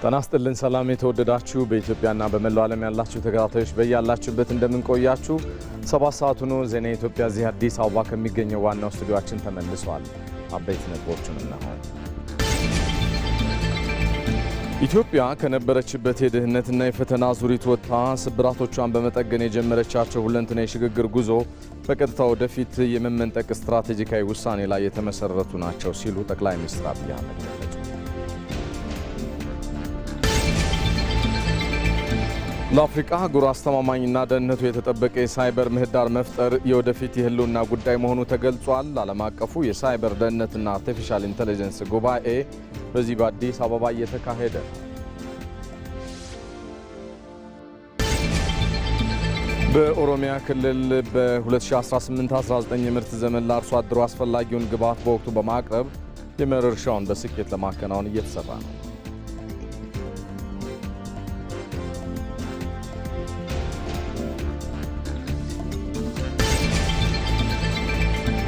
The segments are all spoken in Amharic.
ጤና ይስጥልን ሰላም የተወደዳችሁ በኢትዮጵያና በመላው ዓለም ያላችሁ ተከታታዮች በያላችሁበት እንደምን ቆያችሁ 7 ሰዓት ሆኖ ዜና ኢትዮጵያ እዚህ አዲስ አበባ ከሚገኘው ዋናው ስቱዲዮአችን ተመልሷል። አበይት ነጥቦችን እናሆ። ኢትዮጵያ ከነበረችበት የድህነትና የፈተና ዙሪት ወጥታ ስብራቶቿን በመጠገን የጀመረቻቸው ሁለንተናዊ የሽግግር ጉዞ በቀጥታ ወደፊት የመመንጠቅ ስትራቴጂካዊ ውሳኔ ላይ የተመሰረቱ ናቸው ሲሉ ጠቅላይ ሚኒስትር አብይ አህመድ ገለጹ። ለአፍሪካ አህጉር አስተማማኝና ደህንነቱ የተጠበቀ የሳይበር ምህዳር መፍጠር የወደፊት የህልውና ጉዳይ መሆኑ ተገልጿል። ዓለም አቀፉ የሳይበር ደህንነትና አርቲፊሻል ኢንተለጀንስ ጉባኤ በዚህ በአዲስ አበባ እየተካሄደ ነው። በኦሮሚያ ክልል በ2018-19 የምርት ዘመን ለአርሶ አደሩ አስፈላጊውን ግብዓት በወቅቱ በማቅረብ የመኸር እርሻውን በስኬት ለማከናወን እየተሰራ ነው።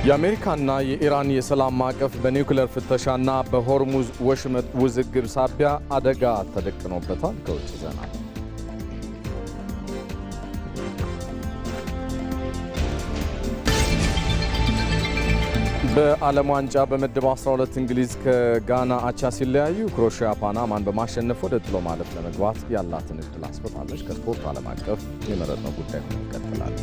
የአሜሪካና የኢራን የሰላም ማዕቀፍ በኒውክሌር ፍተሻና በሆርሙዝ ወሽመጥ ውዝግብ ሳቢያ አደጋ ተደቅኖበታል። ከውጭ ዜና በዓለም ዋንጫ በምድብ 12 እንግሊዝ ከጋና አቻ ሲለያዩ ክሮኤሺያ ፓናማን በማሸነፍ ወደ ጥሎ ማለፍ ለመግባት ያላትን እድል አስፈታለች። ከስፖርት ዓለም አቀፍ የመረጥነው ጉዳይ ሆኖ ይቀጥላል።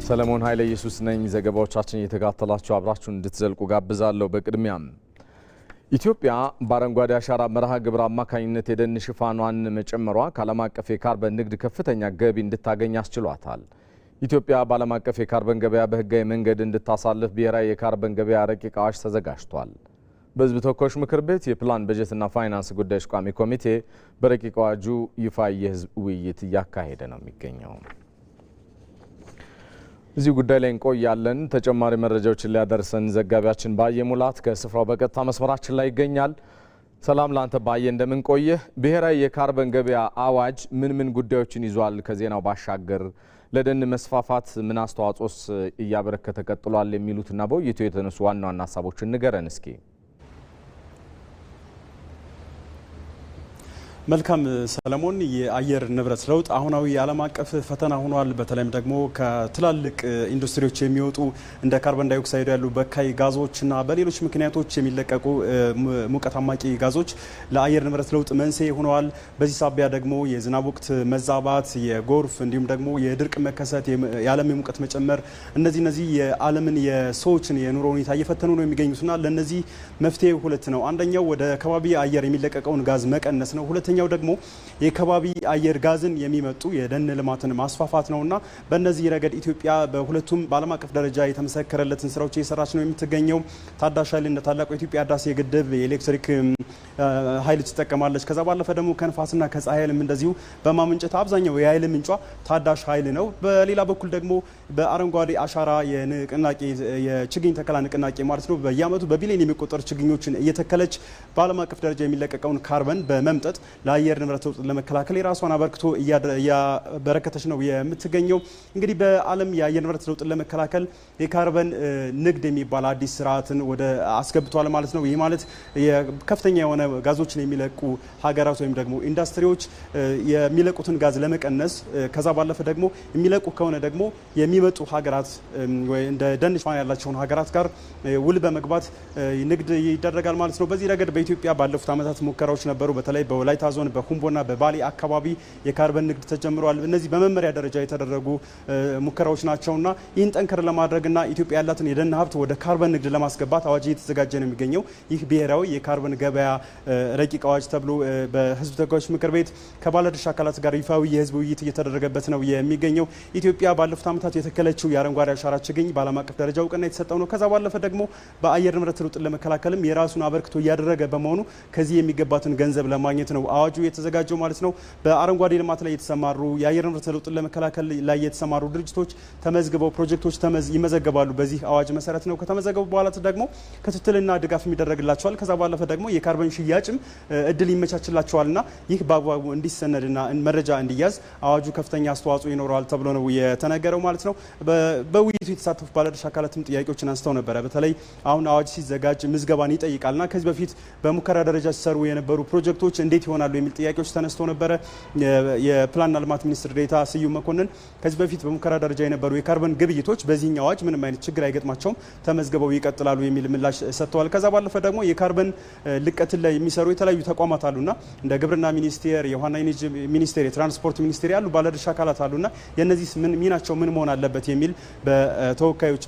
ሰለሞን ኃይለ ኢየሱስ ነኝ። ዘገባዎቻችን እየተከታተላችሁ አብራችሁን እንድትዘልቁ ጋብዛለሁ። በቅድሚያም ኢትዮጵያ በአረንጓዴ አሻራ መርሃ ግብር አማካኝነት የደን ሽፋኗን መጨመሯ ከዓለም አቀፍ የካርበን ንግድ ከፍተኛ ገቢ እንድታገኝ አስችሏታል። ኢትዮጵያ በዓለም አቀፍ የካርበን ገበያ በህጋዊ መንገድ እንድታሳልፍ ብሔራዊ የካርበን ገበያ ረቂቅ አዋጅ ተዘጋጅቷል። በሕዝብ ተወካዮች ምክር ቤት የፕላን በጀትና ፋይናንስ ጉዳዮች ቋሚ ኮሚቴ በረቂቅ አዋጁ ይፋ የህዝብ ውይይት እያካሄደ ነው የሚገኘው። እዚህ ጉዳይ ላይ እንቆያለን። ተጨማሪ መረጃዎችን ሊያደርሰን ዘጋቢያችን ባየ ሙላት ከስፍራው በቀጥታ መስመራችን ላይ ይገኛል። ሰላም ላንተ ባየ፣ እንደምን ቆየህ? ብሔራዊ የካርበን ገበያ አዋጅ ምን ጉዳዮችን ይዟል? ከዜናው ባሻገር ለደን መስፋፋት ምን አስተዋጽኦስ እያበረከተ ቀጥሏል? የሚሉትና በውይይቱ የተነሱ ዋና ዋና ሀሳቦችን ንገረን እስኪ። መልካም ሰለሞን፣ የአየር ንብረት ለውጥ አሁናዊ የዓለም አቀፍ ፈተና ሆኗል። በተለይም ደግሞ ከትላልቅ ኢንዱስትሪዎች የሚወጡ እንደ ካርቦን ዳይኦክሳይድ ያሉ በካይ ጋዞችና በሌሎች ምክንያቶች የሚለቀቁ ሙቀት አማቂ ጋዞች ለአየር ንብረት ለውጥ መንስኤ ሆነዋል። በዚህ ሳቢያ ደግሞ የዝናብ ወቅት መዛባት፣ የጎርፍ እንዲሁም ደግሞ የድርቅ መከሰት፣ የዓለም የሙቀት መጨመር እነዚህ የዓለምን የሰዎችን የኑሮ ሁኔታ እየፈተኑ ነው የሚገኙትና ለነዚህ መፍትሄ ሁለት ነው። አንደኛው ወደ ከባቢ አየር የሚለቀቀውን ጋዝ መቀነስ ነው። ሁለተኛው ደግሞ የከባቢ አየር ጋዝን የሚመጡ የደን ልማትን ማስፋፋት ነውና በእነዚህ ረገድ ኢትዮጵያ በሁለቱም በዓለም አቀፍ ደረጃ የተመሰከረለትን ስራዎች እየሰራች ነው የምትገኘው። ታዳሽ ኃይል እንደ ታላቁ የኢትዮጵያ ህዳሴ ግድብ የኤሌክትሪክ ኃይል ትጠቀማለች። ከዛ ባለፈ ደግሞ ከንፋስና ከፀሐይ ኃይልም እንደዚሁ በማመንጨት አብዛኛው የኃይል ምንጯ ታዳሽ ኃይል ነው። በሌላ በኩል ደግሞ በአረንጓዴ አሻራ የንቅናቄ የችግኝ ተከላ ንቅናቄ ማለት ነው በየዓመቱ በቢሊዮን የሚቆጠሩ ችግኞችን እየተከለች በዓለም አቀፍ ደረጃ የሚለቀቀውን ካርበን በመምጠጥ ለአየር ንብረት ለውጥ ለመከላከል የራሷን አበርክቶ እያበረከተች ነው የምትገኘው። እንግዲህ በዓለም የአየር ንብረት ለውጥን ለመከላከል የካርበን ንግድ የሚባል አዲስ ስርዓትን ወደ አስገብቷል ማለት ነው። ይህ ማለት ከፍተኛ የሆነ ጋዞችን የሚለቁ ሀገራት ወይም ደግሞ ኢንዱስትሪዎች የሚለቁትን ጋዝ ለመቀነስ ከዛ ባለፈ ደግሞ የሚለቁ ከሆነ ደግሞ የሚመጡ ሀገራት ወይ እንደ ደን ሽፋን ያላቸውን ሀገራት ጋር ውል በመግባት ንግድ ይደረጋል ማለት ነው። በዚህ ረገድ በኢትዮጵያ ባለፉት ዓመታት ሙከራዎች ነበሩ። በተለይ በወላይታ ዞን በሁምቦና በባሌ አካባቢ የካርበን ንግድ ተጀምሯል። እነዚህ በመመሪያ ደረጃ የተደረጉ ሙከራዎች ናቸውና ይህን ጠንከር ለማድረግና ኢትዮጵያ ያላትን የደን ሀብት ወደ ካርበን ንግድ ለማስገባት አዋጅ እየተዘጋጀ ነው የሚገኘው። ይህ ብሔራዊ የካርበን ገበያ ረቂቅ አዋጅ ተብሎ በሕዝብ ተወካዮች ምክር ቤት ከባለድርሻ አካላት ጋር ይፋዊ የህዝብ ውይይት እየተደረገበት ነው የሚገኘው። ኢትዮጵያ ባለፉት ዓመታት የተከለችው የአረንጓዴ አሻራ ችግኝ በዓለም አቀፍ ደረጃ እውቅና የተሰጠው ነው። ከዛ ባለፈ ደግሞ በአየር ንብረት ለውጥን ለመከላከልም የራሱን አበርክቶ እያደረገ በመሆኑ ከዚህ የሚገባትን ገንዘብ ለማግኘት ነው አዋጁ የተዘጋጀው ማለት ነው። በአረንጓዴ ልማት ላይ የተሰማሩ የአየር ንብረት ለውጥን ለመከላከል ላይ የተሰማሩ ድርጅቶች ተመዝግበው ፕሮጀክቶች ይመዘገባሉ። በዚህ አዋጅ መሰረት ነው። ከተመዘገቡ በኋላ ደግሞ ክትትልና ድጋፍ የሚደረግላቸዋል። ከዛ ባለፈ ደግሞ የካርበን ሽያጭም እድል ይመቻችላቸዋልና ይህ በአግባቡ እንዲሰነድና መረጃ እንዲያዝ አዋጁ ከፍተኛ አስተዋጽኦ ይኖረዋል ተብሎ ነው የተነገረው ማለት ነው። በውይይቱ የተሳተፉ ባለድርሻ አካላትም ጥያቄዎችን አንስተው ነበረ። በተለይ አሁን አዋጅ ሲዘጋጅ ምዝገባን ይጠይቃልና ከዚህ በፊት በሙከራ ደረጃ ሲሰሩ የነበሩ ፕሮጀክቶች እንዴት ይሆናሉ የሚል ጥያቄዎች ተነስተው ነበረ። የፕላንና ልማት ሚኒስትር ዴኤታ ስዩም መኮንን ከዚህ በፊት በሙከራ ደረጃ የነበሩ የካርበን ግብይቶች በዚህኛው አዋጅ ምንም አይነት ችግር አይገጥማቸውም፣ ተመዝግበው ይቀጥላሉ የሚል ምላሽ ሰጥተዋል። ከዛ ባለፈ ደግሞ የካርበን ልቀትን ላይ የሚሰሩ የተለያዩ ተቋማት አሉና እንደ ግብርና ሚኒስቴር፣ የውሃና ኢነርጂ ሚኒስቴር፣ የትራንስፖርት ሚኒስቴር ያሉ ባለድርሻ አካላት አሉና የነዚህ ሚናቸው ምን መሆን አለበት የሚል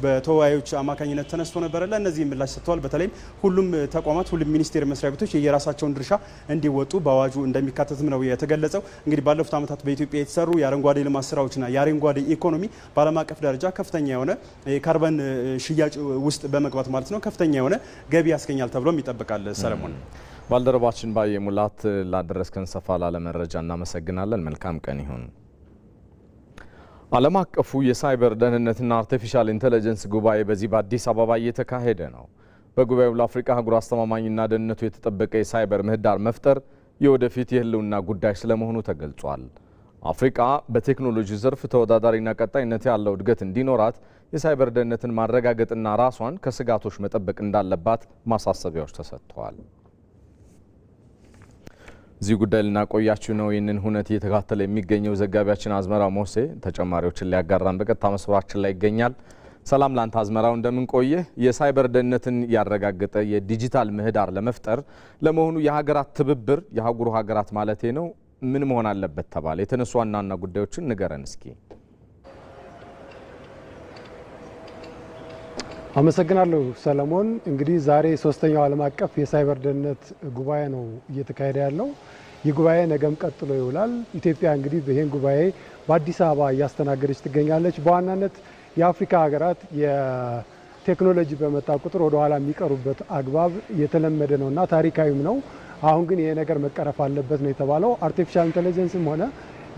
በተወያዮች አማካኝነት ተነስቶ ነበረ። ለእነዚህ ምላሽ ሰጥተዋል። በተለይም ሁሉም ተቋማት፣ ሁሉም ሚኒስቴር መስሪያ ቤቶች የየራሳቸውን ድርሻ እንዲወጡ በአዋጁ እንደሚካተትም ነው የተገለጸው። እንግዲህ ባለፉት ዓመታት በኢትዮጵያ የተሰሩ የአረንጓዴ ልማት ስራዎችና የአረንጓዴ ኢኮኖሚ በዓለም አቀፍ ደረጃ ከፍተኛ የሆነ የካርበን ሽያጭ ውስጥ በመግባት ማለት ነው ከፍተኛ የሆነ ገቢ ያስገኛል ተብሎም ይጠበቃል። ሰለሞን ባልደረባችን ባየ ሙላት ላደረስከን ሰፋ ላለ መረጃ እናመሰግናለን። መልካም ቀን ይሁን። ዓለም አቀፉ የሳይበር ደህንነትና አርቲፊሻል ኢንተለጀንስ ጉባኤ በዚህ በአዲስ አበባ እየተካሄደ ነው። በጉባኤው ለአፍሪካ አህጉር አስተማማኝና ደህንነቱ የተጠበቀ የሳይበር ምህዳር መፍጠር የወደፊት የህልውና ጉዳይ ስለመሆኑ ተገልጿል። አፍሪካ በቴክኖሎጂ ዘርፍ ተወዳዳሪና ቀጣይነት ያለው እድገት እንዲኖራት የሳይበር ደህንነትን ማረጋገጥና ራሷን ከስጋቶች መጠበቅ እንዳለባት ማሳሰቢያዎች ተሰጥተዋል። እዚህ ጉዳይ ልናቆያችሁ ነው። ይህንን ሁነት እየተከታተለ የሚገኘው ዘጋቢያችን አዝመራ ሞሴ ተጨማሪዎችን ሊያጋራን በቀጥታ መስመራችን ላይ ይገኛል። ሰላም ላንተ አዝመራው፣ እንደምን ቆየህ? የሳይበር ደህንነትን ያረጋገጠ የዲጂታል ምህዳር ለመፍጠር ለመሆኑ የሀገራት ትብብር የአህጉሩ ሀገራት ማለቴ ነው ምን መሆን አለበት ተባለ? የተነሱ ዋና ጉዳዮችን ንገረን እስኪ። አመሰግናለሁ ሰለሞን። እንግዲህ ዛሬ ሶስተኛው ዓለም አቀፍ የሳይበር ደህንነት ጉባኤ ነው እየተካሄደ ያለው። ይህ ጉባኤ ነገም ቀጥሎ ይውላል። ኢትዮጵያ እንግዲህ ይህን ጉባኤ በአዲስ አበባ እያስተናገደች ትገኛለች። በዋናነት የአፍሪካ ሀገራት የቴክኖሎጂ በመጣ ቁጥር ወደ ኋላ የሚቀሩበት አግባብ የተለመደ ነውና ታሪካዊም ነው። አሁን ግን ይሄ ነገር መቀረፍ አለበት ነው የተባለው። አርቲፊሻል ኢንተለጀንስም ሆነ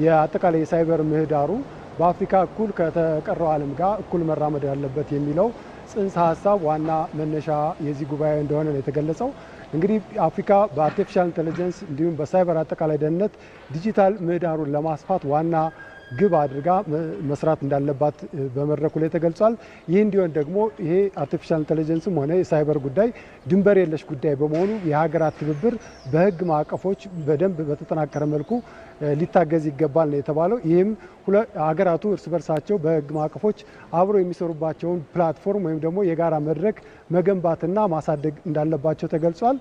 የአጠቃላይ የሳይበር ምህዳሩ በአፍሪካ እኩል ከተቀረው ዓለም ጋር እኩል መራመድ ያለበት የሚለው ጽንሰ ሀሳብ ዋና መነሻ የዚህ ጉባኤ እንደሆነ ነው የተገለጸው። እንግዲህ አፍሪካ በአርቲፊሻል ኢንተለጀንስ እንዲሁም በሳይበር አጠቃላይ ደህንነት ዲጂታል ምህዳሩን ለማስፋት ዋና ግብ አድርጋ መስራት እንዳለባት በመድረኩ ላይ ተገልጿል። ይህ እንዲሆን ደግሞ ይሄ አርቲፊሻል ኢንተለጀንስም ሆነ የሳይበር ጉዳይ ድንበር የለሽ ጉዳይ በመሆኑ የሀገራት ትብብር በሕግ ማዕቀፎች በደንብ በተጠናከረ መልኩ ሊታገዝ ይገባል ነው የተባለው። ይህም ሀገራቱ እርስ በርሳቸው በሕግ ማዕቀፎች አብሮ የሚሰሩባቸውን ፕላትፎርም ወይም ደግሞ የጋራ መድረክ መገንባትና ማሳደግ እንዳለባቸው ተገልጿል።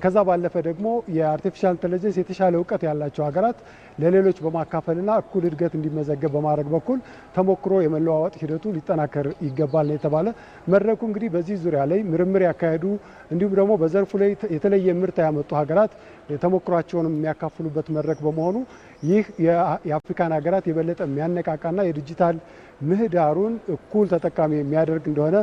ከዛ ባለፈ ደግሞ የአርቲፊሻል ኢንተለጀንስ የተሻለ እውቀት ያላቸው ሀገራት ለሌሎች በማካፈልና እኩል እድገት እንዲመዘገብ በማድረግ በኩል ተሞክሮ የመለዋወጥ ሂደቱ ሊጠናከር ይገባል ነው የተባለ። መድረኩ እንግዲህ በዚህ ዙሪያ ላይ ምርምር ያካሄዱ እንዲሁም ደግሞ በዘርፉ ላይ የተለየ ምርታ ያመጡ ሀገራት ተሞክሯቸውን የሚያካፍሉበት መድረክ በመሆኑ ይህ የአፍሪካን ሀገራት የበለጠ የሚያነቃቃና የዲጂታል ምህዳሩን እኩል ተጠቃሚ የሚያደርግ እንደሆነ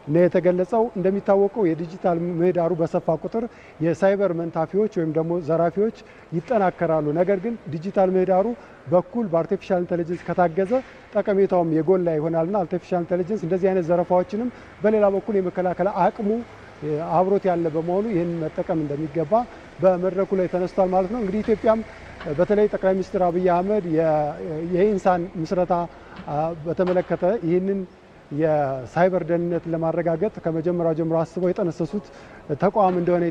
ነው የተገለጸው። እንደሚታወቀው የዲጂታል ምህዳሩ በሰፋ ቁጥር የሳይበር መንታፊዎች ወይም ደግሞ ዘራፊዎች ይጠናከራሉ። ነገር ግን ዲጂታል ምህዳሩ በኩል በአርቲፊሻል ኢንተለጀንስ ከታገዘ ጠቀሜታውም የጎላ ይሆናልና አርቲፊሻል ኢንተለጀንስ እንደዚህ አይነት ዘረፋዎችንም በሌላ በኩል የመከላከል አቅሙ አብሮት ያለ በመሆኑ ይህን መጠቀም እንደሚገባ በመድረኩ ላይ ተነስቷል ማለት ነው። እንግዲህ ኢትዮጵያም በተለይ ጠቅላይ ሚኒስትር አብይ አህመድ የኢንሳን ምስረታ በተመለከተ ይህንን የሳይበር ደህንነት ለማረጋገጥ ከመጀመሪያው ጀምሮ አስበው የጠነሰሱት ተቋም እንደሆነ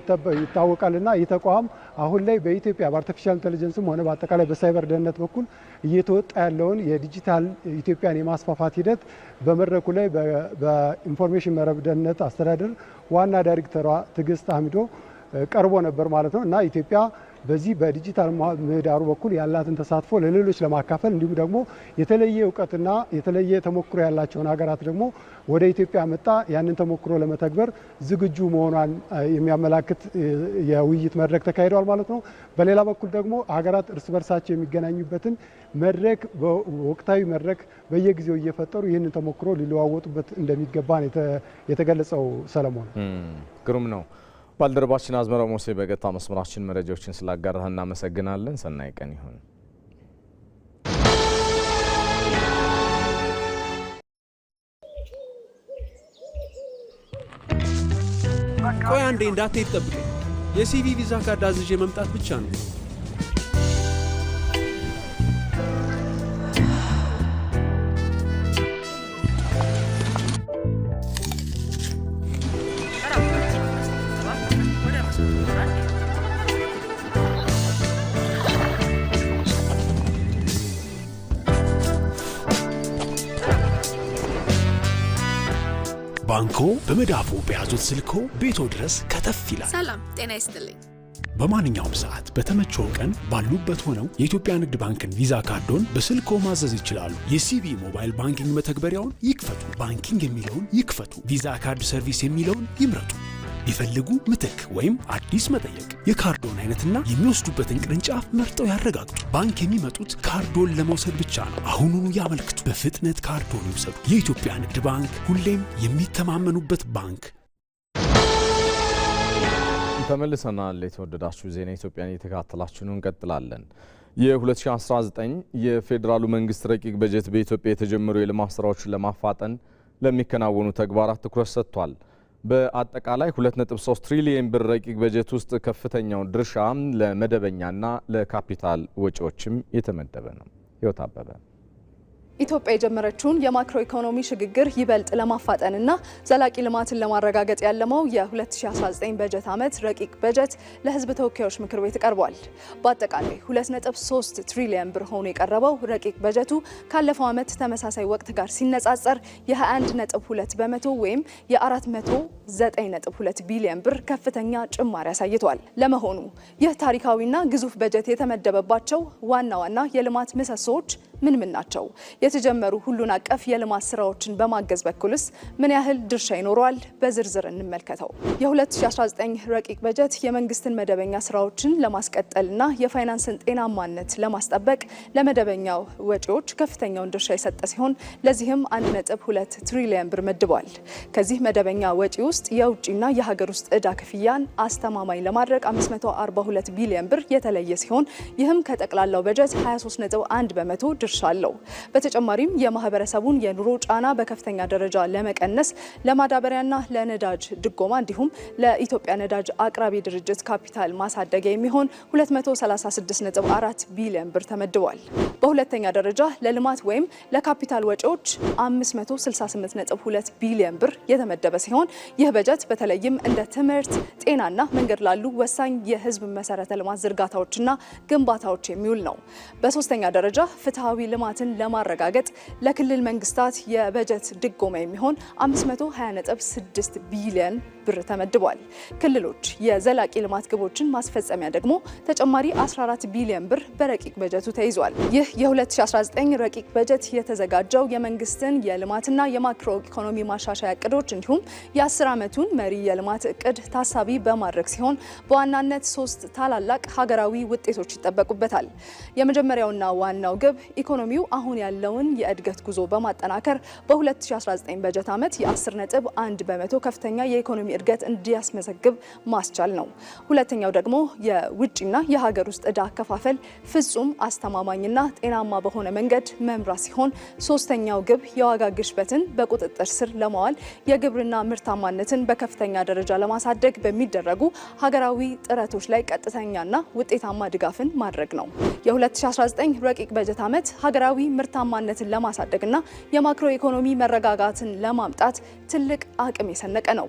ይታወቃልና ይህ ተቋም አሁን ላይ በኢትዮጵያ በአርቲፊሻል ኢንተለጀንስም ሆነ በአጠቃላይ በሳይበር ደህንነት በኩል እየተወጣ ያለውን የዲጂታል ኢትዮጵያን የማስፋፋት ሂደት በመድረኩ ላይ በኢንፎርሜሽን መረብ ደህንነት አስተዳደር ዋና ዳይሬክተሯ ትዕግስት አህመዶ ቀርቦ ነበር ማለት ነው እና ኢትዮጵያ በዚህ በዲጂታል ምህዳሩ በኩል ያላትን ተሳትፎ ለሌሎች ለማካፈል እንዲሁም ደግሞ የተለየ እውቀትና የተለየ ተሞክሮ ያላቸውን ሀገራት ደግሞ ወደ ኢትዮጵያ መጣ ያንን ተሞክሮ ለመተግበር ዝግጁ መሆኗን የሚያመላክት የውይይት መድረክ ተካሂዷል ማለት ነው። በሌላ በኩል ደግሞ ሀገራት እርስ በርሳቸው የሚገናኙበትን መድረክ ወቅታዊ መድረክ በየጊዜው እየፈጠሩ ይህንን ተሞክሮ ሊለዋወጡበት እንደሚገባ የተገለጸው። ሰለሞን ግሩም ነው። ባልደረባችን አዝመራው ሞሴ በቀጥታ መስመራችን መረጃዎችን ስላጋራህ እናመሰግናለን። ሰናይ ቀን ይሁን። ቆይ አንዴ እንዳትሄድ ጠብቀኝ። የሲቪ ቪዛ ካርድ አዝዤ መምጣት ብቻ ነው። ባንኮ በመዳፉ በያዙት ስልኮ ቤቶ ድረስ ከተፍ ይላል። ሰላም ጤና ይስጥልኝ። በማንኛውም ሰዓት በተመቸው ቀን ባሉበት ሆነው የኢትዮጵያ ንግድ ባንክን ቪዛ ካርዶን በስልኮ ማዘዝ ይችላሉ። የሲቢ ሞባይል ባንኪንግ መተግበሪያውን ይክፈቱ። ባንኪንግ የሚለውን ይክፈቱ። ቪዛ ካርድ ሰርቪስ የሚለውን ይምረጡ። ይፈልጉ ምትክ ወይም አዲስ መጠየቅ። የካርዶን አይነትና የሚወስዱበትን ቅርንጫፍ መርጠው ያረጋግጡ። ባንክ የሚመጡት ካርዶን ለመውሰድ ብቻ ነው። አሁኑኑ ያመልክቱ። በፍጥነት ካርዶን ይውሰዱ። የኢትዮጵያ ንግድ ባንክ፣ ሁሌም የሚተማመኑበት ባንክ። ተመልሰናል። የተወደዳችሁ ዜና ኢትዮጵያን እየተከታተላችሁ ነው። እንቀጥላለን። የ2019 የፌዴራሉ መንግስት ረቂቅ በጀት በኢትዮጵያ የተጀመሩ የልማት ስራዎችን ለማፋጠን ለሚከናወኑ ተግባራት ትኩረት ሰጥቷል። በአጠቃላይ 2.3 ትሪሊየን ብር ረቂቅ በጀት ውስጥ ከፍተኛው ድርሻ ለመደበኛና ለካፒታል ወጪዎችም የተመደበ ነው። ህይወት አበበ ኢትዮጵያ የጀመረችውን የማክሮ ኢኮኖሚ ሽግግር ይበልጥ ለማፋጠንና ዘላቂ ልማትን ለማረጋገጥ ያለመው የ2019 በጀት ዓመት ረቂቅ በጀት ለህዝብ ተወካዮች ምክር ቤት ቀርቧል። በአጠቃላይ 2.3 ትሪሊየን ብር ሆኖ የቀረበው ረቂቅ በጀቱ ካለፈው ዓመት ተመሳሳይ ወቅት ጋር ሲነጻጸር የ21.2 በመቶ ወይም የ409.2 ቢሊዮን ብር ከፍተኛ ጭማሪ አሳይቷል። ለመሆኑ ይህ ታሪካዊና ግዙፍ በጀት የተመደበባቸው ዋና ዋና የልማት ምሰሶዎች ምን ናቸው? የተጀመሩ ሁሉን አቀፍ የልማት ስራዎችን በማገዝ በኩልስ ምን ያህል ድርሻ ይኖረዋል? በዝርዝር እንመልከተው። የ2019 ረቂቅ በጀት የመንግስትን መደበኛ ስራዎችን ለማስቀጠልና የፋይናንስን ጤናማነት ለማስጠበቅ ለመደበኛው ወጪዎች ከፍተኛውን ድርሻ የሰጠ ሲሆን ለዚህም 1.2 ትሪሊየን ብር መድቧል። ከዚህ መደበኛ ወጪ ውስጥ የውጭና የሀገር ውስጥ ዕዳ ክፍያን አስተማማኝ ለማድረግ 542 ቢሊዮን ብር የተለየ ሲሆን ይህም ከጠቅላላው በጀት 23.1 በመቶ ድርሻ አለው። በተጨማሪም የማህበረሰቡን የኑሮ ጫና በከፍተኛ ደረጃ ለመቀነስ ለማዳበሪያና ለነዳጅ ድጎማ እንዲሁም ለኢትዮጵያ ነዳጅ አቅራቢ ድርጅት ካፒታል ማሳደጊያ የሚሆን 236.4 ቢሊዮን ብር ተመድቧል። በሁለተኛ ደረጃ ለልማት ወይም ለካፒታል ወጪዎች 568.2 ቢሊዮን ብር የተመደበ ሲሆን ይህ በጀት በተለይም እንደ ትምህርት፣ ጤናና መንገድ ላሉ ወሳኝ የህዝብ መሰረተ ልማት ዝርጋታዎችና ግንባታዎች የሚውል ነው። በሶስተኛ ደረጃ ፍትሃዊ ልማትን ለማረጋገጥ ለክልል መንግስታት የበጀት ድጎማ የሚሆን 520.6 ቢሊዮን ብር ተመድቧል። ክልሎች የዘላቂ ልማት ግቦችን ማስፈጸሚያ ደግሞ ተጨማሪ 14 ቢሊዮን ብር በረቂቅ በጀቱ ተይዟል። ይህ የ2019 ረቂቅ በጀት የተዘጋጀው የመንግስትን የልማትና የማክሮ ኢኮኖሚ ማሻሻያ እቅዶች እንዲሁም የ10 ዓመቱን መሪ የልማት እቅድ ታሳቢ በማድረግ ሲሆን በዋናነት 3 ታላላቅ ሀገራዊ ውጤቶች ይጠበቁበታል። የመጀመሪያውና ዋናው ግብ ኢኮኖሚው አሁን ያለውን የእድገት ጉዞ በማጠናከር በ2019 በጀት ዓመት የ10.1 በመቶ ከፍተኛ የኢኮኖሚ እድገት እንዲያስመዘግብ ማስቻል ነው። ሁለተኛው ደግሞ የውጭና የሀገር ውስጥ ዕዳ አከፋፈል ፍጹም አስተማማኝና ጤናማ በሆነ መንገድ መምራት ሲሆን ሶስተኛው ግብ የዋጋ ግሽበትን በቁጥጥር ስር ለማዋል የግብርና ምርታማነትን በከፍተኛ ደረጃ ለማሳደግ በሚደረጉ ሀገራዊ ጥረቶች ላይ ቀጥተኛና ውጤታማ ድጋፍን ማድረግ ነው። የ2019 ረቂቅ በጀት ዓመት ሀገራዊ ምርታማነትን ለማሳደግና የማክሮ ኢኮኖሚ መረጋጋትን ለማምጣት ትልቅ አቅም የሰነቀ ነው።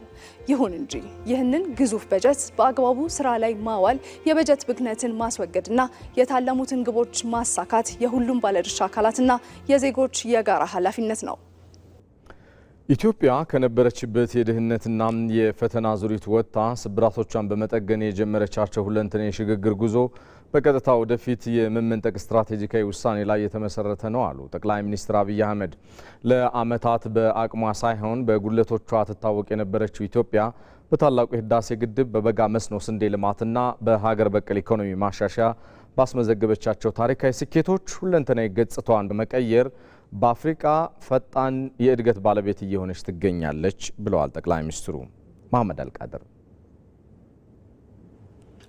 ይሁን እንጂ ይህንን ግዙፍ በጀት በአግባቡ ስራ ላይ ማዋል፣ የበጀት ብክነትን ማስወገድና የታለሙትን ግቦች ማሳካት የሁሉም ባለድርሻ አካላትና የዜጎች የጋራ ኃላፊነት ነው። ኢትዮጵያ ከነበረችበት የድህነትና የፈተና ዙሪት ወጥታ ስብራቶቿን በመጠገን የጀመረቻቸው ሁለንተና የሽግግር ጉዞ በቀጥታ ወደፊት የመመንጠቅ ስትራቴጂካዊ ውሳኔ ላይ የተመሰረተ ነው አሉ ጠቅላይ ሚኒስትር አብይ አህመድ። ለዓመታት በአቅሟ ሳይሆን በጉድለቶቿ ትታወቅ የነበረችው ኢትዮጵያ በታላቁ የህዳሴ ግድብ፣ በበጋ መስኖ ስንዴ ልማትና በሀገር በቀል ኢኮኖሚ ማሻሻያ ባስመዘገበቻቸው ታሪካዊ ስኬቶች ሁለንተናዊ ገጽታዋን በመቀየር በአፍሪካ ፈጣን የእድገት ባለቤት እየሆነች ትገኛለች ብለዋል ጠቅላይ ሚኒስትሩ። መሐመድ አልቃድር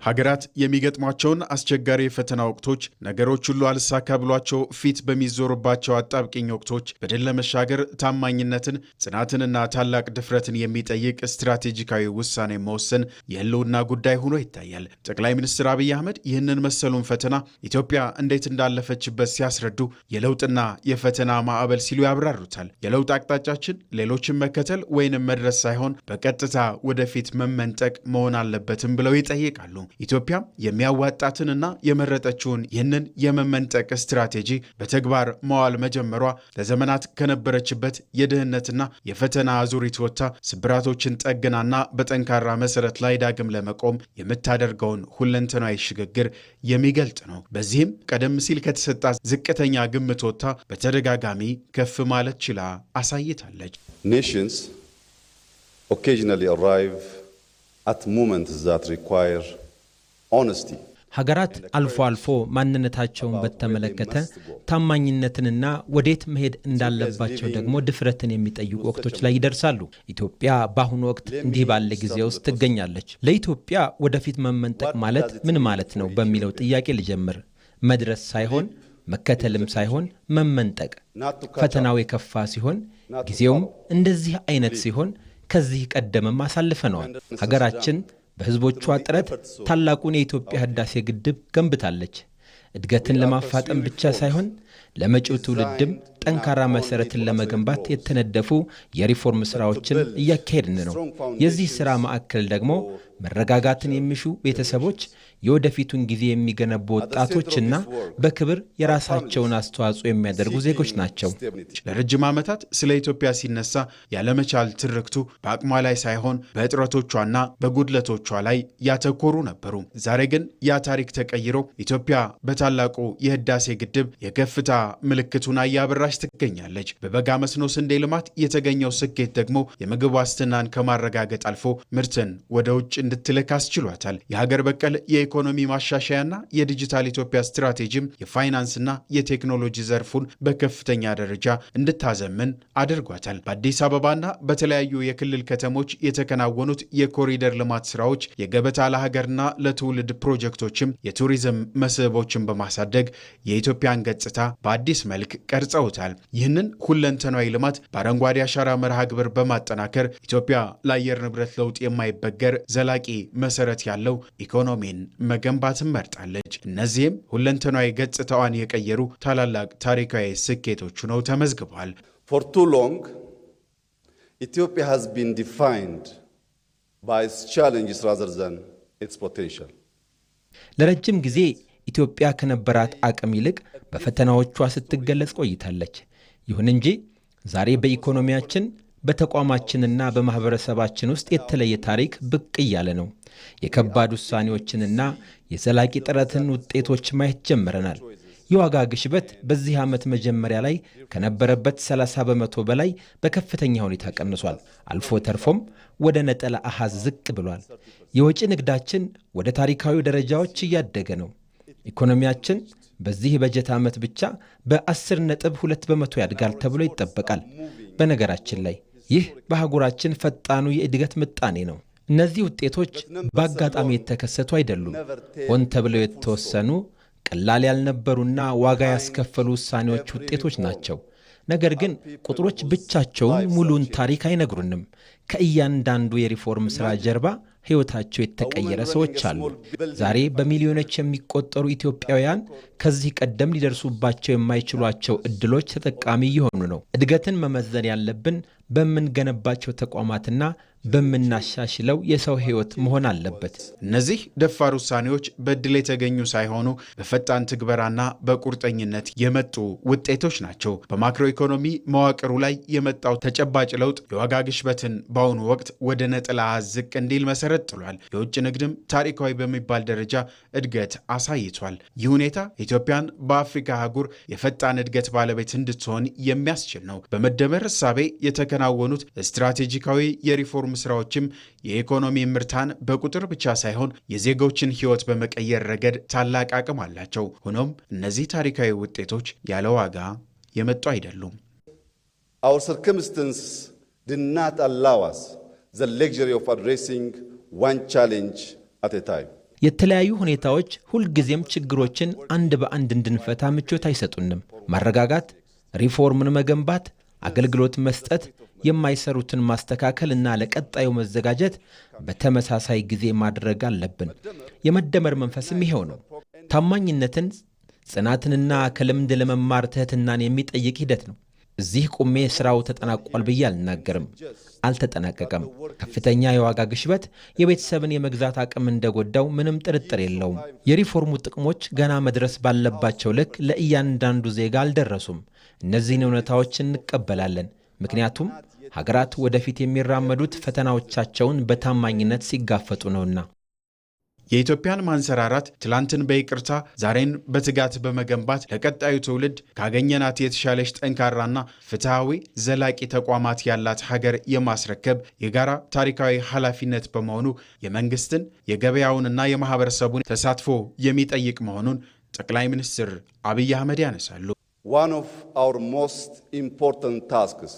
ሀገራት የሚገጥሟቸውን አስቸጋሪ የፈተና ወቅቶች ነገሮች ሁሉ አልሳካ ብሏቸው ፊት በሚዞሩባቸው አጣብቂኝ ወቅቶች በድል ለመሻገር ታማኝነትን፣ ጽናትንና ታላቅ ድፍረትን የሚጠይቅ ስትራቴጂካዊ ውሳኔ መወሰን የህልውና ጉዳይ ሆኖ ይታያል። ጠቅላይ ሚኒስትር አብይ አህመድ ይህንን መሰሉን ፈተና ኢትዮጵያ እንዴት እንዳለፈችበት ሲያስረዱ የለውጥና የፈተና ማዕበል ሲሉ ያብራሩታል። የለውጥ አቅጣጫችን ሌሎችን መከተል ወይንም መድረስ ሳይሆን በቀጥታ ወደፊት መመንጠቅ መሆን አለበትም ብለው ይጠይቃሉ። ኢትዮጵያ የሚያዋጣትንና የመረጠችውን ይህንን የመመንጠቅ ስትራቴጂ በተግባር መዋል መጀመሯ ለዘመናት ከነበረችበት የድህነትና የፈተና አዙሪት ወጥታ ስብራቶችን ጠግናና በጠንካራ መሰረት ላይ ዳግም ለመቆም የምታደርገውን ሁለንተናዊ ሽግግር የሚገልጥ ነው። በዚህም ቀደም ሲል ከተሰጣት ዝቅተኛ ግምት ወጥታ በተደጋጋሚ ከፍ ማለት ችላ አሳይታለች። Nations occasionally arrive at moments that require honesty. ሀገራት አልፎ አልፎ ማንነታቸውን በተመለከተ ታማኝነትንና ወዴት መሄድ እንዳለባቸው ደግሞ ድፍረትን የሚጠይቁ ወቅቶች ላይ ይደርሳሉ። ኢትዮጵያ በአሁኑ ወቅት እንዲህ ባለ ጊዜ ውስጥ ትገኛለች። ለኢትዮጵያ ወደፊት መመንጠቅ ማለት ምን ማለት ነው በሚለው ጥያቄ ልጀምር። መድረስ ሳይሆን መከተልም ሳይሆን መመንጠቅ። ፈተናው የከፋ ሲሆን ጊዜውም እንደዚህ አይነት ሲሆን ከዚህ ቀደምም አሳልፈነዋል። ሀገራችን በህዝቦቿ ጥረት ታላቁን የኢትዮጵያ ህዳሴ ግድብ ገንብታለች። እድገትን ለማፋጠን ብቻ ሳይሆን ለመጪው ትውልድም ጠንካራ መሰረትን ለመገንባት የተነደፉ የሪፎርም ስራዎችን እያካሄድን ነው። የዚህ ስራ ማዕከል ደግሞ መረጋጋትን የሚሹ ቤተሰቦች፣ የወደፊቱን ጊዜ የሚገነቡ ወጣቶችና በክብር የራሳቸውን አስተዋጽኦ የሚያደርጉ ዜጎች ናቸው። ለረጅም ዓመታት ስለ ኢትዮጵያ ሲነሳ ያለመቻል ትርክቱ በአቅሟ ላይ ሳይሆን በእጥረቶቿና በጉድለቶቿ ላይ ያተኮሩ ነበሩ። ዛሬ ግን ያ ታሪክ ተቀይሮ ኢትዮጵያ በታላቁ የህዳሴ ግድብ የከፍታ ምልክቱን እያበራች ትገኛለች። በበጋ መስኖ ስንዴ ልማት የተገኘው ስኬት ደግሞ የምግብ ዋስትናን ከማረጋገጥ አልፎ ምርትን ወደ ውጭ እንድትልክ አስችሏታል። የሀገር በቀል የኢኮኖሚ ማሻሻያና የዲጂታል ኢትዮጵያ ስትራቴጂም የፋይናንስና የቴክኖሎጂ ዘርፉን በከፍተኛ ደረጃ እንድታዘምን አድርጓታል። በአዲስ አበባና በተለያዩ የክልል ከተሞች የተከናወኑት የኮሪደር ልማት ስራዎች የገበታ ለሀገርና ለትውልድ ፕሮጀክቶችም የቱሪዝም መስህቦችን በማሳደግ የኢትዮጵያን ገጽታ በአዲስ መልክ ቀርጸውታል። ይህንን ሁለንተናዊ ልማት በአረንጓዴ አሻራ መርሃ ግብር በማጠናከር ኢትዮጵያ ለአየር ንብረት ለውጥ የማይበገር ዘላቂ መሰረት ያለው ኢኮኖሚን መገንባትን መርጣለች። እነዚህም ሁለንተናዊ ገጽታዋን የቀየሩ ታላላቅ ታሪካዊ ስኬቶች ነው ተመዝግቧል። For too long, Ethiopia has been defined by its challenges rather than its potential. ለረጅም ጊዜ ኢትዮጵያ ከነበራት አቅም ይልቅ በፈተናዎቿ ስትገለጽ ቆይታለች። ይሁን እንጂ ዛሬ በኢኮኖሚያችን በተቋማችንና በማህበረሰባችን ውስጥ የተለየ ታሪክ ብቅ እያለ ነው። የከባድ ውሳኔዎችንና የዘላቂ ጥረትን ውጤቶች ማየት ጀምረናል። የዋጋ ግሽበት በዚህ ዓመት መጀመሪያ ላይ ከነበረበት 30 በመቶ በላይ በከፍተኛ ሁኔታ ቀንሷል። አልፎ ተርፎም ወደ ነጠላ አሃዝ ዝቅ ብሏል። የወጪ ንግዳችን ወደ ታሪካዊ ደረጃዎች እያደገ ነው። ኢኮኖሚያችን በዚህ በጀት ዓመት ብቻ በ10.2 በመቶ ያድጋል ተብሎ ይጠበቃል። በነገራችን ላይ ይህ በአህጉራችን ፈጣኑ የእድገት ምጣኔ ነው። እነዚህ ውጤቶች በአጋጣሚ የተከሰቱ አይደሉም። ሆን ተብለው የተወሰኑ ቀላል ያልነበሩና ዋጋ ያስከፈሉ ውሳኔዎች ውጤቶች ናቸው። ነገር ግን ቁጥሮች ብቻቸውን ሙሉን ታሪክ አይነግሩንም። ከእያንዳንዱ የሪፎርም ሥራ ጀርባ ሕይወታቸው የተቀየረ ሰዎች አሉ። ዛሬ በሚሊዮኖች የሚቆጠሩ ኢትዮጵያውያን ከዚህ ቀደም ሊደርሱባቸው የማይችሏቸው ዕድሎች ተጠቃሚ እየሆኑ ነው። እድገትን መመዘን ያለብን በምንገነባቸው ተቋማትና በምናሻሽለው የሰው ሕይወት መሆን አለበት። እነዚህ ደፋር ውሳኔዎች በዕድል የተገኙ ሳይሆኑ በፈጣን ትግበራና በቁርጠኝነት የመጡ ውጤቶች ናቸው። በማክሮ ኢኮኖሚ መዋቅሩ ላይ የመጣው ተጨባጭ ለውጥ የዋጋ ግሽበትን በአሁኑ ወቅት ወደ ነጠላ አሃዝ ዝቅ እንዲል መሰረት ጥሏል። የውጭ ንግድም ታሪካዊ በሚባል ደረጃ እድገት አሳይቷል። ይህ ሁኔታ ኢትዮጵያን በአፍሪካ አህጉር የፈጣን እድገት ባለቤት እንድትሆን የሚያስችል ነው። በመደመር እሳቤ የተከናወኑት ስትራቴጂካዊ የሪፎርም ስራዎችም የኢኮኖሚ ምርታን በቁጥር ብቻ ሳይሆን የዜጎችን ሕይወት በመቀየር ረገድ ታላቅ አቅም አላቸው። ሆኖም እነዚህ ታሪካዊ ውጤቶች ያለ ዋጋ የመጡ አይደሉም። Our circumstances did not allow us the luxury of addressing one challenge at a time. የተለያዩ ሁኔታዎች ሁልጊዜም ችግሮችን አንድ በአንድ እንድንፈታ ምቾት አይሰጡንም። ማረጋጋት፣ ሪፎርምን መገንባት፣ አገልግሎት መስጠት፣ የማይሰሩትን ማስተካከል እና ለቀጣዩ መዘጋጀት በተመሳሳይ ጊዜ ማድረግ አለብን። የመደመር መንፈስም ይሄው ነው። ታማኝነትን፣ ጽናትንና ከልምድ ለመማር ትህትናን የሚጠይቅ ሂደት ነው። እዚህ ቁሜ ስራው ተጠናቋል ብዬ አልናገርም። አልተጠናቀቀም። ከፍተኛ የዋጋ ግሽበት የቤተሰብን የመግዛት አቅም እንደጎዳው ምንም ጥርጥር የለውም። የሪፎርሙ ጥቅሞች ገና መድረስ ባለባቸው ልክ ለእያንዳንዱ ዜጋ አልደረሱም። እነዚህን እውነታዎች እንቀበላለን። ምክንያቱም ሀገራት ወደፊት የሚራመዱት ፈተናዎቻቸውን በታማኝነት ሲጋፈጡ ነውና። የኢትዮጵያን ማንሰራራት ትላንትን በይቅርታ ዛሬን በትጋት በመገንባት ለቀጣዩ ትውልድ ካገኘናት የተሻለች ጠንካራና ፍትሐዊ ዘላቂ ተቋማት ያላት ሀገር የማስረከብ የጋራ ታሪካዊ ኃላፊነት በመሆኑ የመንግስትን የገበያውንና የማህበረሰቡን ተሳትፎ የሚጠይቅ መሆኑን ጠቅላይ ሚኒስትር አብይ አህመድ ያነሳሉ። One of our most important tasks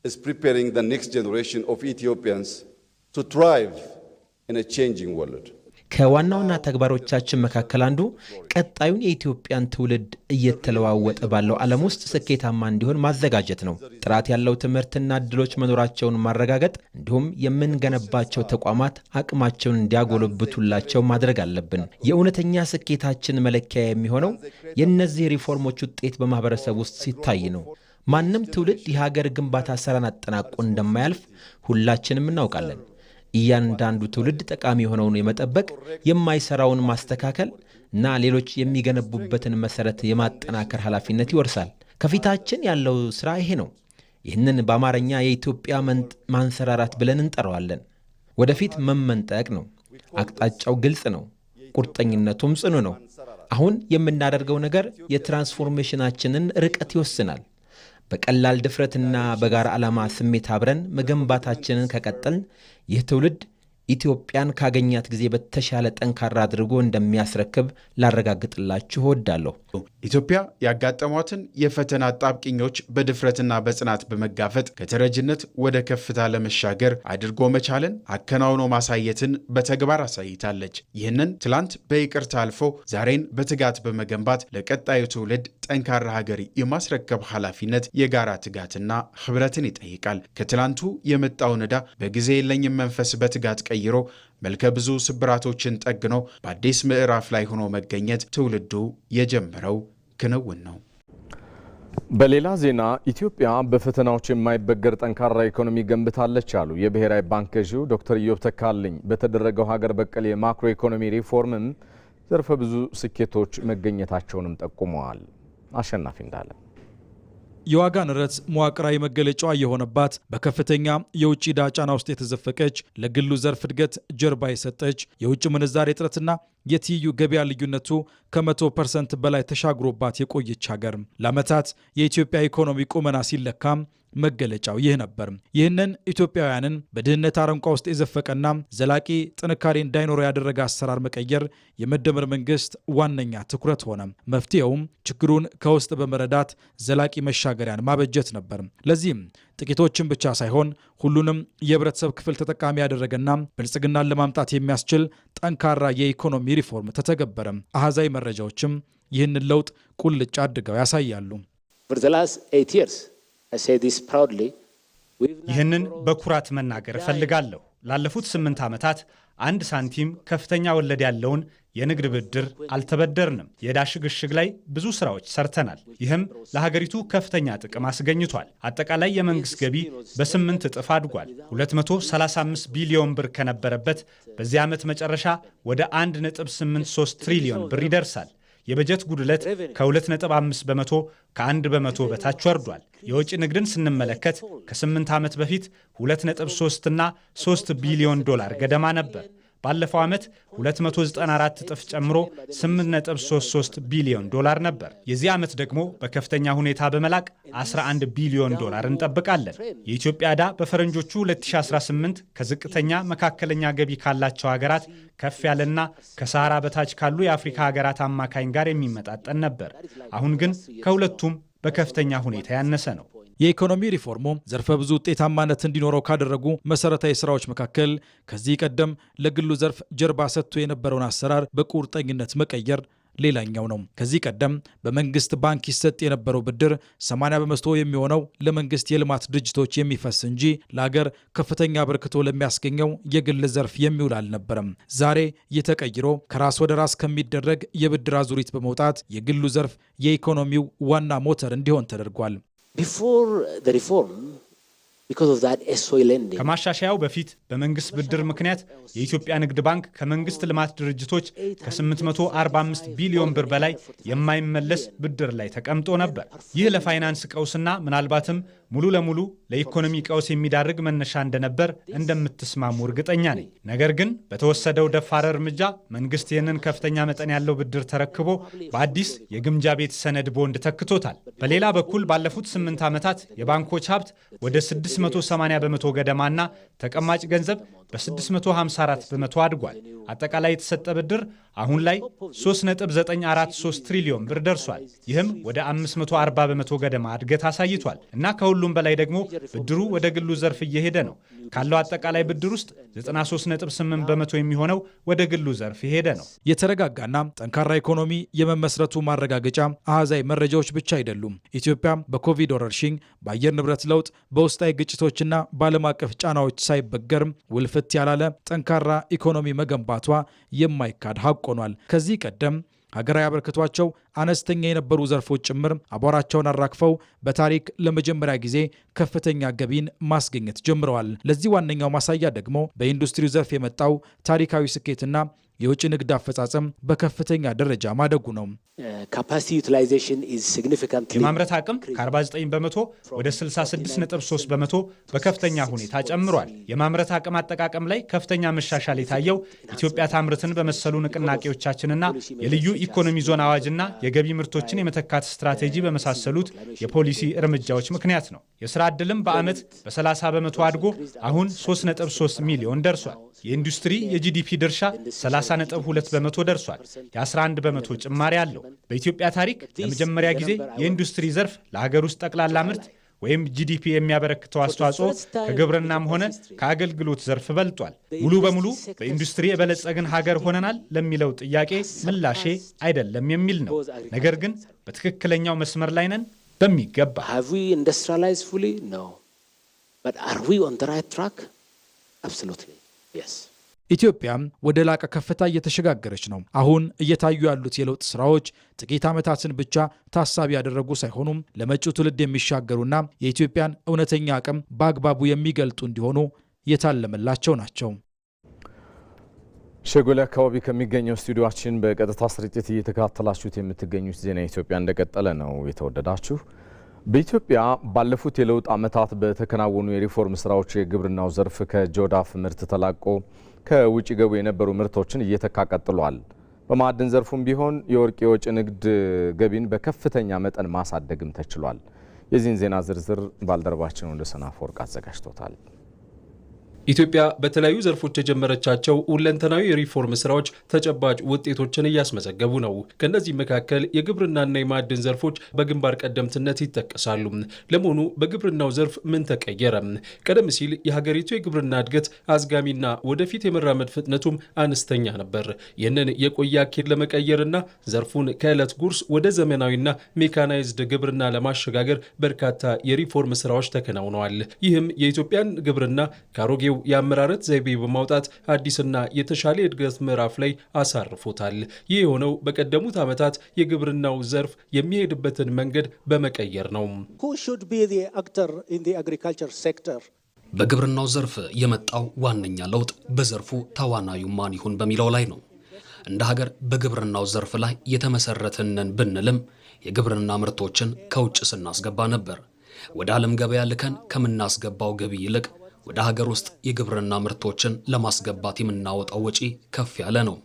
is preparing the next generation of Ethiopians to thrive in a changing world. ከዋናውና ተግባሮቻችን መካከል አንዱ ቀጣዩን የኢትዮጵያን ትውልድ እየተለዋወጠ ባለው ዓለም ውስጥ ስኬታማ እንዲሆን ማዘጋጀት ነው። ጥራት ያለው ትምህርትና ዕድሎች መኖራቸውን ማረጋገጥ፣ እንዲሁም የምንገነባቸው ተቋማት አቅማቸውን እንዲያጎለብቱላቸው ማድረግ አለብን። የእውነተኛ ስኬታችን መለኪያ የሚሆነው የእነዚህ ሪፎርሞች ውጤት በማህበረሰብ ውስጥ ሲታይ ነው። ማንም ትውልድ የሀገር ግንባታ ስራን አጠናቆ እንደማያልፍ ሁላችንም እናውቃለን። እያንዳንዱ ትውልድ ጠቃሚ የሆነውን የመጠበቅ፣ የማይሰራውን ማስተካከል እና ሌሎች የሚገነቡበትን መሰረት የማጠናከር ኃላፊነት ይወርሳል። ከፊታችን ያለው ስራ ይሄ ነው። ይህንን በአማርኛ የኢትዮጵያ ማንሰራራት ብለን እንጠራዋለን። ወደፊት መመንጠቅ ነው። አቅጣጫው ግልጽ ነው። ቁርጠኝነቱም ጽኑ ነው። አሁን የምናደርገው ነገር የትራንስፎርሜሽናችንን ርቀት ይወስናል። በቀላል ድፍረትና በጋራ ዓላማ ስሜት አብረን መገንባታችንን ከቀጠልን ይህ ትውልድ ኢትዮጵያን ካገኛት ጊዜ በተሻለ ጠንካራ አድርጎ እንደሚያስረክብ ላረጋግጥላችሁ እወዳለሁ። ኢትዮጵያ ያጋጠሟትን የፈተና አጣብቂኞች በድፍረትና በጽናት በመጋፈጥ ከተረጅነት ወደ ከፍታ ለመሻገር አድርጎ መቻልን፣ አከናውኖ ማሳየትን በተግባር አሳይታለች። ይህንን ትላንት በይቅርታ አልፎ ዛሬን በትጋት በመገንባት ለቀጣዩ ትውልድ ጠንካራ ሀገር የማስረከብ ኃላፊነት የጋራ ትጋትና ህብረትን ይጠይቃል። ከትላንቱ የመጣውን ዕዳ በጊዜ የለኝም መንፈስ በትጋት ቀይሮ መልከ ብዙ ስብራቶችን ጠግኖ በአዲስ ምዕራፍ ላይ ሆኖ መገኘት ትውልዱ የጀመረው ክንውን ነው። በሌላ ዜና ኢትዮጵያ በፈተናዎች የማይበገር ጠንካራ ኢኮኖሚ ገንብታለች አሉ የብሔራዊ ባንክ ገዢው ዶክተር ኢዮብ ተካልኝ። በተደረገው ሀገር በቀል የማክሮ ኢኮኖሚ ሪፎርምም ዘርፈ ብዙ ስኬቶች መገኘታቸውንም ጠቁመዋል። አሸናፊ እንዳለ የዋጋ ንረት መዋቅራዊ መገለጫዋ የሆነባት በከፍተኛ የውጭ ዕዳ ጫና ውስጥ የተዘፈቀች ለግሉ ዘርፍ እድገት ጀርባ የሰጠች የውጭ ምንዛሬ እጥረትና የትይዩ ገበያ ልዩነቱ ከ100% በላይ ተሻግሮባት የቆየች ሀገር ለዓመታት የኢትዮጵያ ኢኮኖሚ ቁመና ሲለካም መገለጫው ይህ ነበር። ይህንን ኢትዮጵያውያንን በድህነት አረንቋ ውስጥ የዘፈቀና ዘላቂ ጥንካሬ እንዳይኖረው ያደረገ አሰራር መቀየር የመደመር መንግስት ዋነኛ ትኩረት ሆነ። መፍትሄውም ችግሩን ከውስጥ በመረዳት ዘላቂ መሻገሪያን ማበጀት ነበር። ለዚህም ጥቂቶችን ብቻ ሳይሆን ሁሉንም የህብረተሰብ ክፍል ተጠቃሚ ያደረገና ብልጽግናን ለማምጣት የሚያስችል ጠንካራ የኢኮኖሚ ሪፎርም ተተገበረ። አሃዛዊ መረጃዎችም ይህንን ለውጥ ቁልጭ አድርገው ያሳያሉ። ይህንን በኩራት መናገር እፈልጋለሁ። ላለፉት 8 ዓመታት 1 ሳንቲም ከፍተኛ ወለድ ያለውን የንግድ ብድር አልተበደርንም። የዕዳ ሽግሽግ ላይ ብዙ ስራዎች ሰርተናል። ይህም ለሀገሪቱ ከፍተኛ ጥቅም አስገኝቷል። አጠቃላይ የመንግስት ገቢ በ8 እጥፍ አድጓል። 235 ቢሊዮን ብር ከነበረበት በዚህ ዓመት መጨረሻ ወደ 1.83 ትሪሊዮን ብር ይደርሳል። የበጀት ጉድለት ከ2.5 በመቶ ከ1 በመቶ በታች ወርዷል። የውጭ ንግድን ስንመለከት ከ8 ዓመት በፊት 2.3 እና 3 ቢሊዮን ዶላር ገደማ ነበር። ባለፈው ዓመት 294 እጥፍ ጨምሮ 8.33 ቢሊዮን ዶላር ነበር። የዚህ ዓመት ደግሞ በከፍተኛ ሁኔታ በመላቅ 11 ቢሊዮን ዶላር እንጠብቃለን። የኢትዮጵያ ዕዳ በፈረንጆቹ 2018 ከዝቅተኛ መካከለኛ ገቢ ካላቸው ሀገራት ከፍ ያለና ከሰሃራ በታች ካሉ የአፍሪካ ሀገራት አማካኝ ጋር የሚመጣጠን ነበር። አሁን ግን ከሁለቱም በከፍተኛ ሁኔታ ያነሰ ነው። የኢኮኖሚ ሪፎርሙ ዘርፈ ብዙ ውጤታማነት እንዲኖረው ካደረጉ መሰረታዊ ስራዎች መካከል ከዚህ ቀደም ለግሉ ዘርፍ ጀርባ ሰጥቶ የነበረውን አሰራር በቁርጠኝነት መቀየር ሌላኛው ነው። ከዚህ ቀደም በመንግስት ባንክ ይሰጥ የነበረው ብድር 80% የሚሆነው ለመንግስት የልማት ድርጅቶች የሚፈስ እንጂ ለሀገር ከፍተኛ አበርክቶ ለሚያስገኘው የግል ዘርፍ የሚውል አልነበረም። ዛሬ የተቀይሮ ከራስ ወደ ራስ ከሚደረግ የብድር አዙሪት በመውጣት የግሉ ዘርፍ የኢኮኖሚው ዋና ሞተር እንዲሆን ተደርጓል። ከማሻሻያው በፊት በመንግስት ብድር ምክንያት የኢትዮጵያ ንግድ ባንክ ከመንግስት ልማት ድርጅቶች ከ845 ቢሊዮን ብር በላይ የማይመለስ ብድር ላይ ተቀምጦ ነበር። ይህ ለፋይናንስ ቀውስና ምናልባትም ሙሉ ለሙሉ ለኢኮኖሚ ቀውስ የሚዳርግ መነሻ እንደነበር እንደምትስማሙ እርግጠኛ ነኝ። ነገር ግን በተወሰደው ደፋር እርምጃ መንግስት ይህንን ከፍተኛ መጠን ያለው ብድር ተረክቦ በአዲስ የግምጃ ቤት ሰነድ ቦንድ ተክቶታል። በሌላ በኩል ባለፉት 8 ዓመታት የባንኮች ሀብት ወደ 680 በመቶ ገደማና ተቀማጭ ገንዘብ በ654 በመቶ አድጓል። አጠቃላይ የተሰጠ ብድር አሁን ላይ 3.943 ትሪሊዮን ብር ደርሷል። ይህም ወደ 540 በመቶ ገደማ እድገት አሳይቷል እና ከሁሉም በላይ ደግሞ ብድሩ ወደ ግሉ ዘርፍ እየሄደ ነው። ካለው አጠቃላይ ብድር ውስጥ 93.8 በመቶ የሚሆነው ወደ ግሉ ዘርፍ የሄደ ነው። የተረጋጋና ጠንካራ ኢኮኖሚ የመመስረቱ ማረጋገጫ አሃዛዊ መረጃዎች ብቻ አይደሉም። ኢትዮጵያ በኮቪድ ወረርሽኝ፣ በአየር ንብረት ለውጥ፣ በውስጣዊ ግጭቶችና በዓለም አቀፍ ጫናዎች ሳይበገርም ውልፍት ያላለ ጠንካራ ኢኮኖሚ መገንባቷ የማይካድ ሀቅ ሆኗል። ከዚህ ቀደም ሀገራዊ አበርክቷቸው አነስተኛ የነበሩ ዘርፎች ጭምር አቧራቸውን አራግፈው በታሪክ ለመጀመሪያ ጊዜ ከፍተኛ ገቢን ማስገኘት ጀምረዋል። ለዚህ ዋነኛው ማሳያ ደግሞ በኢንዱስትሪው ዘርፍ የመጣው ታሪካዊ ስኬትና የውጭ ንግድ አፈጻጸም በከፍተኛ ደረጃ ማደጉ ነው። የማምረት አቅም ከ49 በመቶ ወደ 66.3 በመቶ በከፍተኛ ሁኔታ ጨምሯል። የማምረት አቅም አጠቃቀም ላይ ከፍተኛ መሻሻል የታየው ኢትዮጵያ ታምርትን በመሰሉ ንቅናቄዎቻችንና የልዩ ኢኮኖሚ ዞን አዋጅና የገቢ ምርቶችን የመተካት ስትራቴጂ በመሳሰሉት የፖሊሲ እርምጃዎች ምክንያት ነው። የስራ ዕድልም በዓመት በ30 በመቶ አድጎ አሁን 3.3 ሚሊዮን ደርሷል። የኢንዱስትሪ የጂዲፒ ድርሻ 30.2 በመቶ ደርሷል። የ11 በመቶ ጭማሪ አለው። በኢትዮጵያ ታሪክ ለመጀመሪያ ጊዜ የኢንዱስትሪ ዘርፍ ለሀገር ውስጥ ጠቅላላ ምርት ወይም ጂዲፒ የሚያበረክተው አስተዋጽኦ ከግብርናም ሆነ ከአገልግሎት ዘርፍ በልጧል። ሙሉ በሙሉ በኢንዱስትሪ የበለጸግን ሀገር ሆነናል ለሚለው ጥያቄ ምላሼ አይደለም የሚል ነው። ነገር ግን በትክክለኛው መስመር ላይ ነን በሚገባ። ኢትዮጵያ ወደ ላቀ ከፍታ እየተሸጋገረች ነው። አሁን እየታዩ ያሉት የለውጥ ስራዎች ጥቂት ዓመታትን ብቻ ታሳቢ ያደረጉ ሳይሆኑም ለመጪው ትውልድ የሚሻገሩና የኢትዮጵያን እውነተኛ አቅም በአግባቡ የሚገልጡ እንዲሆኑ የታለመላቸው ናቸው። ሸጎሌ አካባቢ ከሚገኘው ስቱዲዮአችን በቀጥታ ስርጭት እየተከታተላችሁት የምትገኙት ዜና ኢትዮጵያ እንደቀጠለ ነው። የተወደዳችሁ በኢትዮጵያ ባለፉት የለውጥ ዓመታት በተከናወኑ የሪፎርም ስራዎች የግብርናው ዘርፍ ከጆዳፍ ምርት ተላቆ ከውጭ ገቡ የነበሩ ምርቶችን እየተካ ቀጥሏል። በማዕድን ዘርፉም ቢሆን የወርቅ የወጭ ንግድ ገቢን በከፍተኛ መጠን ማሳደግም ተችሏል። የዚህን ዜና ዝርዝር ባልደረባችን ወንደሰን አፈወርቅ አዘጋጅቶታል። ኢትዮጵያ በተለያዩ ዘርፎች የጀመረቻቸው ሁለንተናዊ የሪፎርም ስራዎች ተጨባጭ ውጤቶችን እያስመዘገቡ ነው። ከነዚህ መካከል የግብርናና የማዕድን ዘርፎች በግንባር ቀደምትነት ይጠቀሳሉ። ለመሆኑ በግብርናው ዘርፍ ምን ተቀየረ? ቀደም ሲል የሀገሪቱ የግብርና እድገት አዝጋሚና ወደፊት የመራመድ ፍጥነቱም አነስተኛ ነበር። ይህንን የቆየ አካሄድ ለመቀየርና ዘርፉን ከዕለት ጉርስ ወደ ዘመናዊና ሜካናይዝድ ግብርና ለማሸጋገር በርካታ የሪፎርም ስራዎች ተከናውነዋል። ይህም የኢትዮጵያን ግብርና ከአሮጌ የአመራረት ዘይቤ በማውጣት አዲስና የተሻለ የእድገት ምዕራፍ ላይ አሳርፎታል። ይህ የሆነው በቀደሙት ዓመታት የግብርናው ዘርፍ የሚሄድበትን መንገድ በመቀየር ነው። በግብርናው ዘርፍ የመጣው ዋነኛ ለውጥ በዘርፉ ተዋናዩ ማን ይሁን በሚለው ላይ ነው። እንደ ሀገር በግብርናው ዘርፍ ላይ የተመሰረትንን ብንልም የግብርና ምርቶችን ከውጭ ስናስገባ ነበር። ወደ ዓለም ገበያ ልከን ከምናስገባው ገቢ ይልቅ ወደ ሀገር ውስጥ የግብርና ምርቶችን ለማስገባት የምናወጣው ወጪ ከፍ ያለ ነው።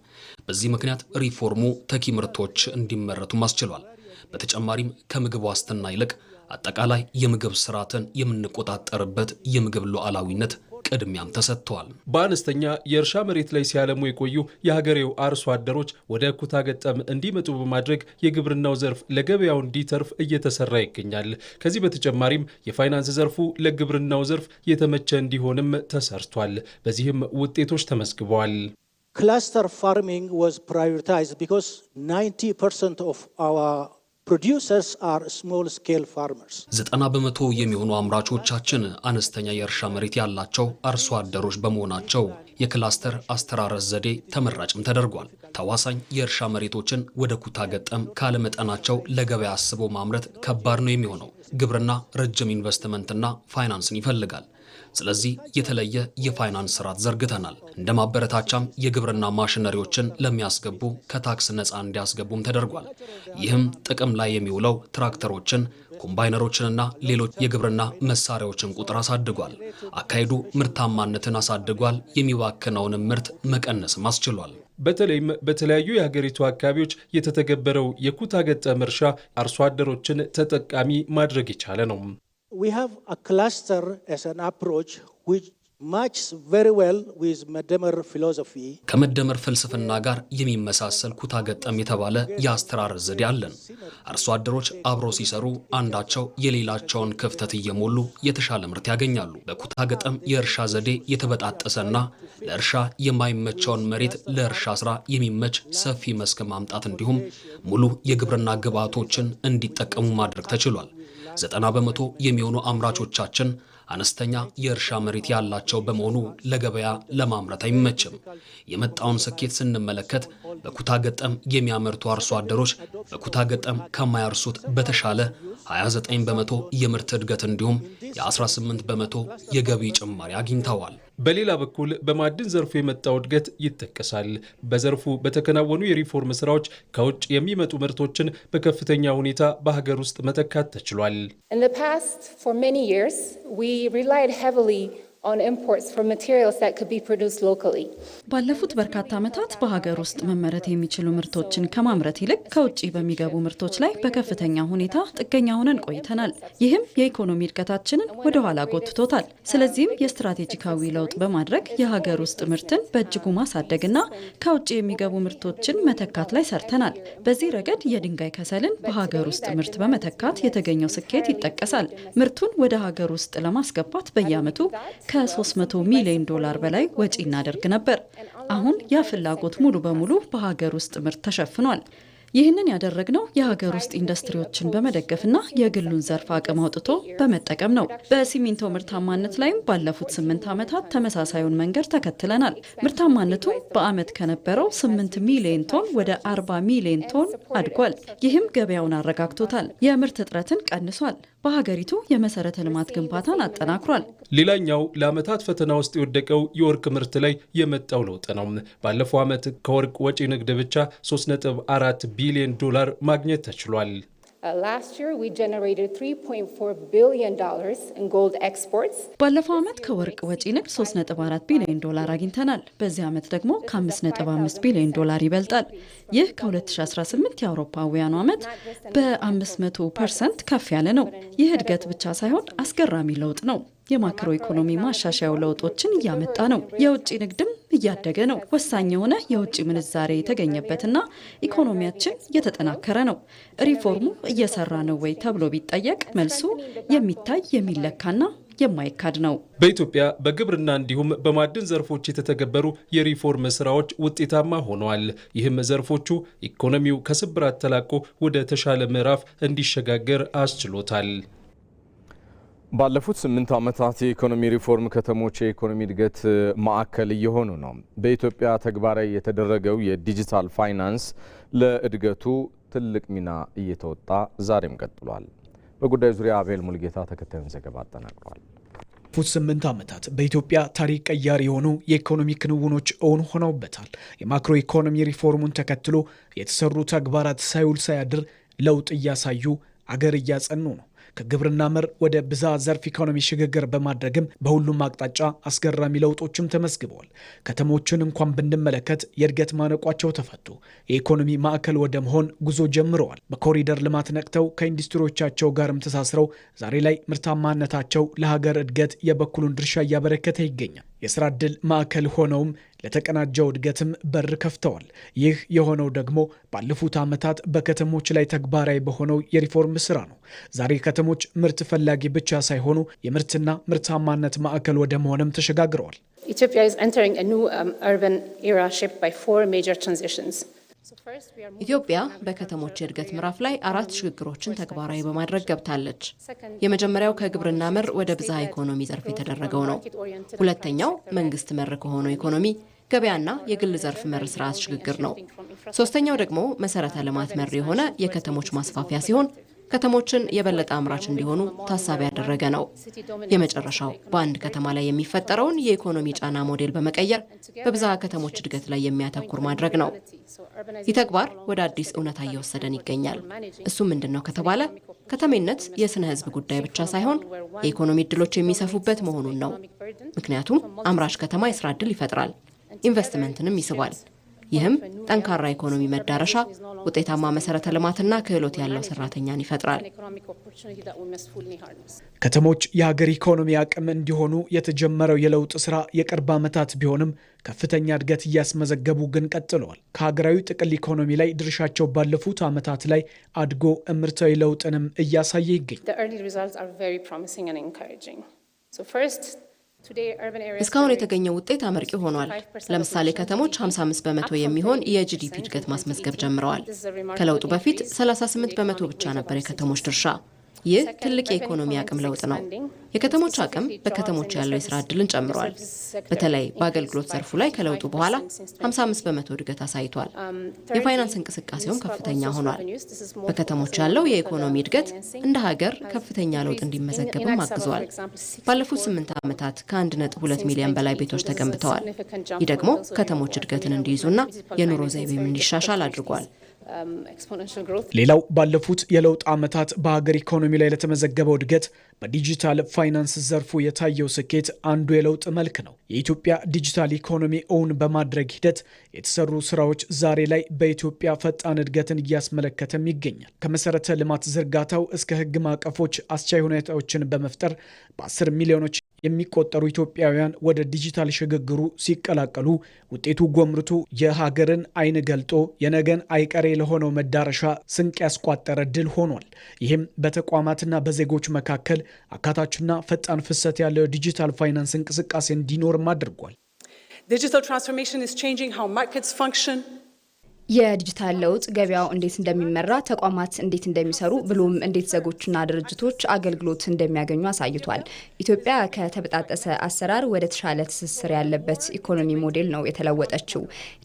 በዚህ ምክንያት ሪፎርሙ ተኪ ምርቶች እንዲመረቱ ማስችሏል። በተጨማሪም ከምግብ ዋስትና ይልቅ አጠቃላይ የምግብ ስርዓትን የምንቆጣጠርበት የምግብ ሉዓላዊነት ቅድሚያም ተሰጥቷል። በአነስተኛ የእርሻ መሬት ላይ ሲያለሙ የቆዩ የሀገሬው አርሶ አደሮች ወደ ኩታ ገጠም እንዲመጡ በማድረግ የግብርናው ዘርፍ ለገበያው እንዲተርፍ እየተሰራ ይገኛል። ከዚህ በተጨማሪም የፋይናንስ ዘርፉ ለግብርናው ዘርፍ የተመቸ እንዲሆንም ተሰርቷል። በዚህም ውጤቶች ተመዝግበዋል። Cluster farming was prioritized because 90% of our producers are small scale farmers. 90% የሚሆኑ አምራቾቻችን አነስተኛ የእርሻ መሬት ያላቸው አርሶ አደሮች በመሆናቸው የክላስተር አስተራረስ ዘዴ ተመራጭም ተደርጓል። ተዋሳኝ የእርሻ መሬቶችን ወደ ኩታ ገጠም ካለመጠናቸው ለገበያ አስቦ ማምረት ከባድ ነው የሚሆነው። ግብርና ረጅም ኢንቨስትመንትና ፋይናንስን ይፈልጋል። ስለዚህ የተለየ የፋይናንስ ስርዓት ዘርግተናል። እንደ ማበረታቻም የግብርና ማሽነሪዎችን ለሚያስገቡ ከታክስ ነፃ እንዲያስገቡም ተደርጓል። ይህም ጥቅም ላይ የሚውለው ትራክተሮችን፣ ኮምባይነሮችንና ሌሎች የግብርና መሳሪያዎችን ቁጥር አሳድጓል። አካሄዱ ምርታማነትን አሳድጓል። የሚባክነውንም ምርት መቀነስም አስችሏል። በተለይም በተለያዩ የሀገሪቱ አካባቢዎች የተተገበረው የኩታ ገጠም እርሻ አርሶ አደሮችን ተጠቃሚ ማድረግ የቻለ ነው። We have a cluster as an approach which matches very well with መደመር philosophy. ከመደመር ፍልስፍና ጋር የሚመሳሰል ኩታ ገጠም የተባለ የአስተራረስ ዘዴ አለን። አርሶ አደሮች አብረው ሲሰሩ አንዳቸው የሌላቸውን ክፍተት እየሞሉ የተሻለ ምርት ያገኛሉ። በኩታ ገጠም የእርሻ ዘዴ የተበጣጠሰና ለእርሻ የማይመቸውን መሬት ለእርሻ ስራ የሚመች ሰፊ መስክ ማምጣት እንዲሁም ሙሉ የግብርና ግብዓቶችን እንዲጠቀሙ ማድረግ ተችሏል። 90% የሚሆኑ አምራቾቻችን አነስተኛ የእርሻ መሬት ያላቸው በመሆኑ ለገበያ ለማምረት አይመችም። የመጣውን ስኬት ስንመለከት በኩታ ገጠም የሚያመርቱ አርሶ አደሮች በኩታ ገጠም ከማያርሱት በተሻለ 29% የምርት እድገት እንዲሁም የ18% የገቢ ጭማሪ አግኝተዋል። በሌላ በኩል በማዕድን ዘርፉ የመጣው እድገት ይጠቀሳል። በዘርፉ በተከናወኑ የሪፎርም ስራዎች ከውጭ የሚመጡ ምርቶችን በከፍተኛ ሁኔታ በሀገር ውስጥ መተካት ተችሏል። In the past, for many years, we relied heavily on imports for materials that could be produced locally. ባለፉት በርካታ ዓመታት በሀገር ውስጥ መመረት የሚችሉ ምርቶችን ከማምረት ይልቅ ከውጭ በሚገቡ ምርቶች ላይ በከፍተኛ ሁኔታ ጥገኛ ሆነን ቆይተናል። ይህም የኢኮኖሚ እድገታችንን ወደ ኋላ ጎትቶታል። ስለዚህም የስትራቴጂካዊ ለውጥ በማድረግ የሀገር ውስጥ ምርትን በእጅጉ ማሳደግና ከውጭ የሚገቡ ምርቶችን መተካት ላይ ሰርተናል። በዚህ ረገድ የድንጋይ ከሰልን በሀገር ውስጥ ምርት በመተካት የተገኘው ስኬት ይጠቀሳል። ምርቱን ወደ ሀገር ውስጥ ለማስገባት በየዓመቱ ከ$300 ሚሊዮን በላይ ወጪ እናደርግ ነበር። አሁን ያ ፍላጎት ሙሉ በሙሉ በሀገር ውስጥ ምርት ተሸፍኗል። ይህንን ያደረግነው የሀገር ውስጥ ኢንዱስትሪዎችን በመደገፍና የግሉን ዘርፍ አቅም አውጥቶ በመጠቀም ነው። በሲሚንቶ ምርታማነት ላይም ባለፉት 8 ዓመታት ተመሳሳዩን መንገድ ተከትለናል። ምርታማነቱ በዓመት ከነበረው 8 ሚሊዮን ቶን ወደ 40 ሚሊዮን ቶን አድጓል። ይህም ገበያውን አረጋግቶታል። የምርት እጥረትን ቀንሷል። በሀገሪቱ የመሰረተ ልማት ግንባታን አጠናክሯል። ሌላኛው ለዓመታት ፈተና ውስጥ የወደቀው የወርቅ ምርት ላይ የመጣው ለውጥ ነው። ባለፈው ዓመት ከወርቅ ወጪ ንግድ ብቻ $3.4 ቢሊዮን ማግኘት ተችሏል። Last year, we generated $3.4 billion in gold exports. ባለፈው ዓመት ከወርቅ ወጪ ንግድ $3.4 ቢሊዮን አግኝተናል። በዚህ ዓመት ደግሞ ከ5.5 ቢሊዮን ይበልጣል። ይህ ከ2018 የአውሮፓውያኑ ዓመት በ500% ከፍ ያለ ነው። ይህ እድገት ብቻ ሳይሆን አስገራሚ ለውጥ ነው። የማክሮ ኢኮኖሚ ማሻሻያው ለውጦችን እያመጣ ነው። የውጭ ንግድም እያደገ ነው። ወሳኝ የሆነ የውጭ ምንዛሬ የተገኘበትና ኢኮኖሚያችን እየተጠናከረ ነው። ሪፎርሙ እየሰራ ነው ወይ ተብሎ ቢጠየቅ መልሱ የሚታይ የሚለካና የማይካድ ነው። በኢትዮጵያ በግብርና እንዲሁም በማዕድን ዘርፎች የተተገበሩ የሪፎርም ስራዎች ውጤታማ ሆነዋል። ይህም ዘርፎቹ ኢኮኖሚው ከስብራት ተላቆ ወደ ተሻለ ምዕራፍ እንዲሸጋገር አስችሎታል። ባለፉት 8 ዓመታት የኢኮኖሚ ሪፎርም ከተሞች የኢኮኖሚ እድገት ማዕከል እየሆኑ ነው። በኢትዮጵያ ተግባራዊ የተደረገው የዲጂታል ፋይናንስ ለእድገቱ ትልቅ ሚና እየተወጣ ዛሬም ቀጥሏል። በጉዳዩ ዙሪያ አቤል ሙልጌታ ተከታዩን ዘገባ አጠናቅሯል። ባለፉት 8 ዓመታት በኢትዮጵያ ታሪክ ቀያሪ የሆኑ የኢኮኖሚ ክንውኖች እውን ሆነውበታል። የማክሮ ኢኮኖሚ ሪፎርሙን ተከትሎ የተሰሩ ተግባራት ሳይውል ሳያድር ለውጥ እያሳዩ አገር እያጸኑ ነው። ከግብርና መር ወደ ብዝሃ ዘርፍ ኢኮኖሚ ሽግግር በማድረግም በሁሉም አቅጣጫ አስገራሚ ለውጦችም ተመዝግበዋል። ከተሞችን እንኳን ብንመለከት የእድገት ማነቋቸው ተፈቱ። የኢኮኖሚ ማዕከል ወደ መሆን ጉዞ ጀምረዋል። በኮሪደር ልማት ነቅተው ከኢንዱስትሪዎቻቸው ጋርም ተሳስረው ዛሬ ላይ ምርታማነታቸው ለሀገር እድገት የበኩሉን ድርሻ እያበረከተ ይገኛል። የስራ ዕድል ማዕከል ሆነውም ለተቀናጀው እድገትም በር ከፍተዋል። ይህ የሆነው ደግሞ ባለፉት ዓመታት በከተሞች ላይ ተግባራዊ በሆነው የሪፎርም ስራ ነው። ዛሬ ከተሞች ምርት ፈላጊ ብቻ ሳይሆኑ የምርትና ምርታማነት ማዕከል ወደ መሆንም ተሸጋግረዋል። Ethiopia is entering a new urban era shaped by 4 major transitions. ኢትዮጵያ በከተሞች የእድገት ምዕራፍ ላይ 4 ሽግግሮችን ተግባራዊ በማድረግ ገብታለች። የመጀመሪያው ከግብርና መር ወደ ብዝሃ ኢኮኖሚ ዘርፍ የተደረገው ነው። ሁለተኛው መንግስት መር ከሆነው ኢኮኖሚ ገበያና የግል ዘርፍ መር ስርዓት ሽግግር ነው። ሶስተኛው ደግሞ መሰረተ ልማት መር የሆነ የከተሞች ማስፋፊያ ሲሆን ከተሞችን የበለጠ አምራች እንዲሆኑ ታሳቢ ያደረገ ነው። የመጨረሻው በአንድ ከተማ ላይ የሚፈጠረውን የኢኮኖሚ ጫና ሞዴል በመቀየር በብዝሃ ከተሞች እድገት ላይ የሚያተኩር ማድረግ ነው። ይህ ተግባር ወደ አዲስ እውነታ እየወሰደን ይገኛል። እሱ ምንድነው ከተባለ ከተሜነት የስነ ህዝብ ጉዳይ ብቻ ሳይሆን የኢኮኖሚ እድሎች የሚሰፉበት መሆኑን ነው። ምክንያቱም አምራች ከተማ የስራ እድል ይፈጥራል፣ ኢንቨስትመንትንም ይስባል። ይህም ጠንካራ ኢኮኖሚ መዳረሻ፣ ውጤታማ መሰረተ ልማትና ክህሎት ያለው ሰራተኛን ይፈጥራል። ከተሞች የሀገር ኢኮኖሚ አቅም እንዲሆኑ የተጀመረው የለውጥ ስራ የቅርብ ዓመታት ቢሆንም ከፍተኛ እድገት እያስመዘገቡ ግን ቀጥለዋል። ከሀገራዊ ጥቅል ኢኮኖሚ ላይ ድርሻቸው ባለፉት ዓመታት ላይ አድጎ እምርታዊ ለውጥንም እያሳየ ይገኛል። እስካሁን የተገኘው ውጤት አመርቂ ሆኗል። ለምሳሌ ከተሞች 55 በመቶ የሚሆን የጂዲፒ እድገት ማስመዝገብ ጀምረዋል። ከለውጡ በፊት 38 በመቶ ብቻ ነበር የከተሞች ድርሻ። ይህ ትልቅ የኢኮኖሚ አቅም ለውጥ ነው። የከተሞች አቅም በከተሞች ያለው የስራ ዕድልን ጨምሯል። በተለይ በአገልግሎት ዘርፉ ላይ ከለውጡ በኋላ 55 በመቶ እድገት አሳይቷል። የፋይናንስ እንቅስቃሴውም ከፍተኛ ሆኗል። በከተሞች ያለው የኢኮኖሚ እድገት እንደ ሀገር ከፍተኛ ለውጥ እንዲመዘገብም አግዟል። ባለፉት 8 ዓመታት ከ1.2 ሚሊዮን በላይ ቤቶች ተገንብተዋል። ይህ ደግሞ ከተሞች እድገትን እንዲይዙና የኑሮ ዘይቤም እንዲሻሻል አድርጓል። ሌላው ባለፉት የለውጥ ዓመታት በሀገር ኢኮኖሚ ላይ ለተመዘገበው እድገት በዲጂታል ፋይናንስ ዘርፉ የታየው ስኬት አንዱ የለውጥ መልክ ነው። የኢትዮጵያ ዲጂታል ኢኮኖሚ እውን በማድረግ ሂደት የተሰሩ ስራዎች ዛሬ ላይ በኢትዮጵያ ፈጣን እድገትን እያስመለከተም ይገኛል። ከመሰረተ ልማት ዝርጋታው እስከ ሕግ ማዕቀፎች አስቻይ ሁኔታዎችን በመፍጠር በ10 ሚሊዮኖች የሚቆጠሩ ኢትዮጵያውያን ወደ ዲጂታል ሽግግሩ ሲቀላቀሉ ውጤቱ ጎምርቶ የሀገርን አይን ገልጦ የነገን አይቀሬ ለሆነው መዳረሻ ስንቅ ያስቋጠረ ድል ሆኗል። ይህም በተቋማትና በዜጎች መካከል አካታችና ፈጣን ፍሰት ያለው ዲጂታል ፋይናንስ እንቅስቃሴ እንዲኖርም አድርጓል። Digital transformation is changing how markets function. የዲጂታል ለውጥ ገበያው እንዴት እንደሚመራ፣ ተቋማት እንዴት እንደሚሰሩ ብሎም እንዴት ዜጎችና ድርጅቶች አገልግሎት እንደሚያገኙ አሳይቷል። ኢትዮጵያ ከተበጣጠሰ አሰራር ወደ ተሻለ ትስስር ያለበት ኢኮኖሚ ሞዴል ነው የተለወጠችው።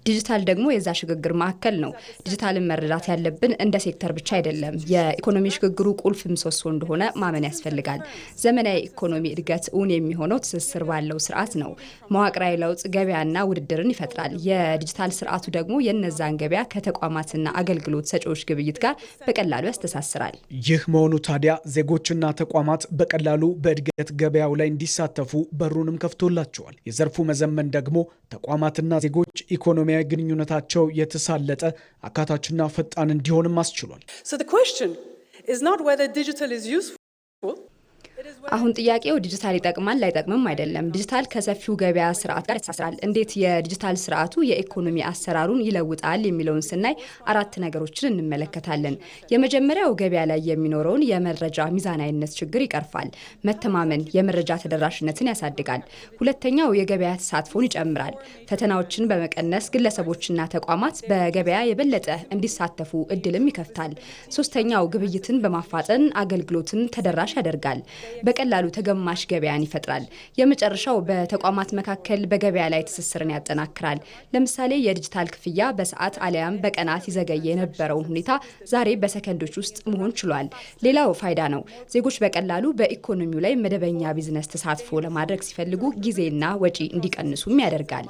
ዲጂታል ደግሞ የዛ ሽግግር ማዕከል ነው። ዲጂታልን መረዳት ያለብን እንደ ሴክተር ብቻ አይደለም፣ የኢኮኖሚ ሽግግሩ ቁልፍ ምሰሶ እንደሆነ ማመን ያስፈልጋል። ዘመናዊ ኢኮኖሚ እድገት እውን የሚሆነው ትስስር ባለው ስርዓት ነው። መዋቅራዊ ለውጥ ገበያና ውድድርን ይፈጥራል። የዲጂታል ስርዓቱ ደግሞ የነዛን ገበያ ከተቋማትና አገልግሎት ሰጪዎች ግብይት ጋር በቀላሉ ያስተሳስራል። ይህ መሆኑ ታዲያ ዜጎችና ተቋማት በቀላሉ በእድገት ገበያው ላይ እንዲሳተፉ በሩንም ከፍቶላቸዋል። የዘርፉ መዘመን ደግሞ ተቋማትና ዜጎች ኢኮኖሚያዊ ግንኙነታቸው የተሳለጠ አካታችና ፈጣን እንዲሆንም አስችሏል። So the question is not whether digital is useful. አሁን ጥያቄው ዲጂታል ይጠቅማል ላይጠቅምም አይደለም። ዲጂታል ከሰፊው ገበያ ስርዓት ጋር ያስተሳስራል። እንዴት የዲጂታል ስርዓቱ የኢኮኖሚ አሰራሩን ይለውጣል የሚለውን ስናይ 4 ነገሮችን እንመለከታለን። የመጀመሪያው ገበያ ላይ የሚኖረውን የመረጃ ሚዛናዊነት ችግር ይቀርፋል። መተማመን፣ የመረጃ ተደራሽነትን ያሳድጋል። ሁለተኛው የገበያ ተሳትፎን ይጨምራል። ፈተናዎችን በመቀነስ ግለሰቦችና ተቋማት በገበያ የበለጠ እንዲሳተፉ እድልም ይከፍታል። ሶስተኛው ግብይትን በማፋጠን አገልግሎትን ተደራሽ ያደርጋል። በቀላሉ ተገማሽ ገበያን ይፈጥራል። የመጨረሻው በተቋማት መካከል በገበያ ላይ ትስስርን ያጠናክራል። ለምሳሌ የዲጂታል ክፍያ በሰዓት አሊያም በቀናት ይዘገይ የነበረውን ሁኔታ ዛሬ በሰከንዶች ውስጥ መሆን ችሏል። ሌላው ፋይዳ ነው። ዜጎች በቀላሉ በኢኮኖሚው ላይ መደበኛ ቢዝነስ ተሳትፎ ለማድረግ ሲፈልጉ ጊዜና ወጪ እንዲቀንሱም ያደርጋል።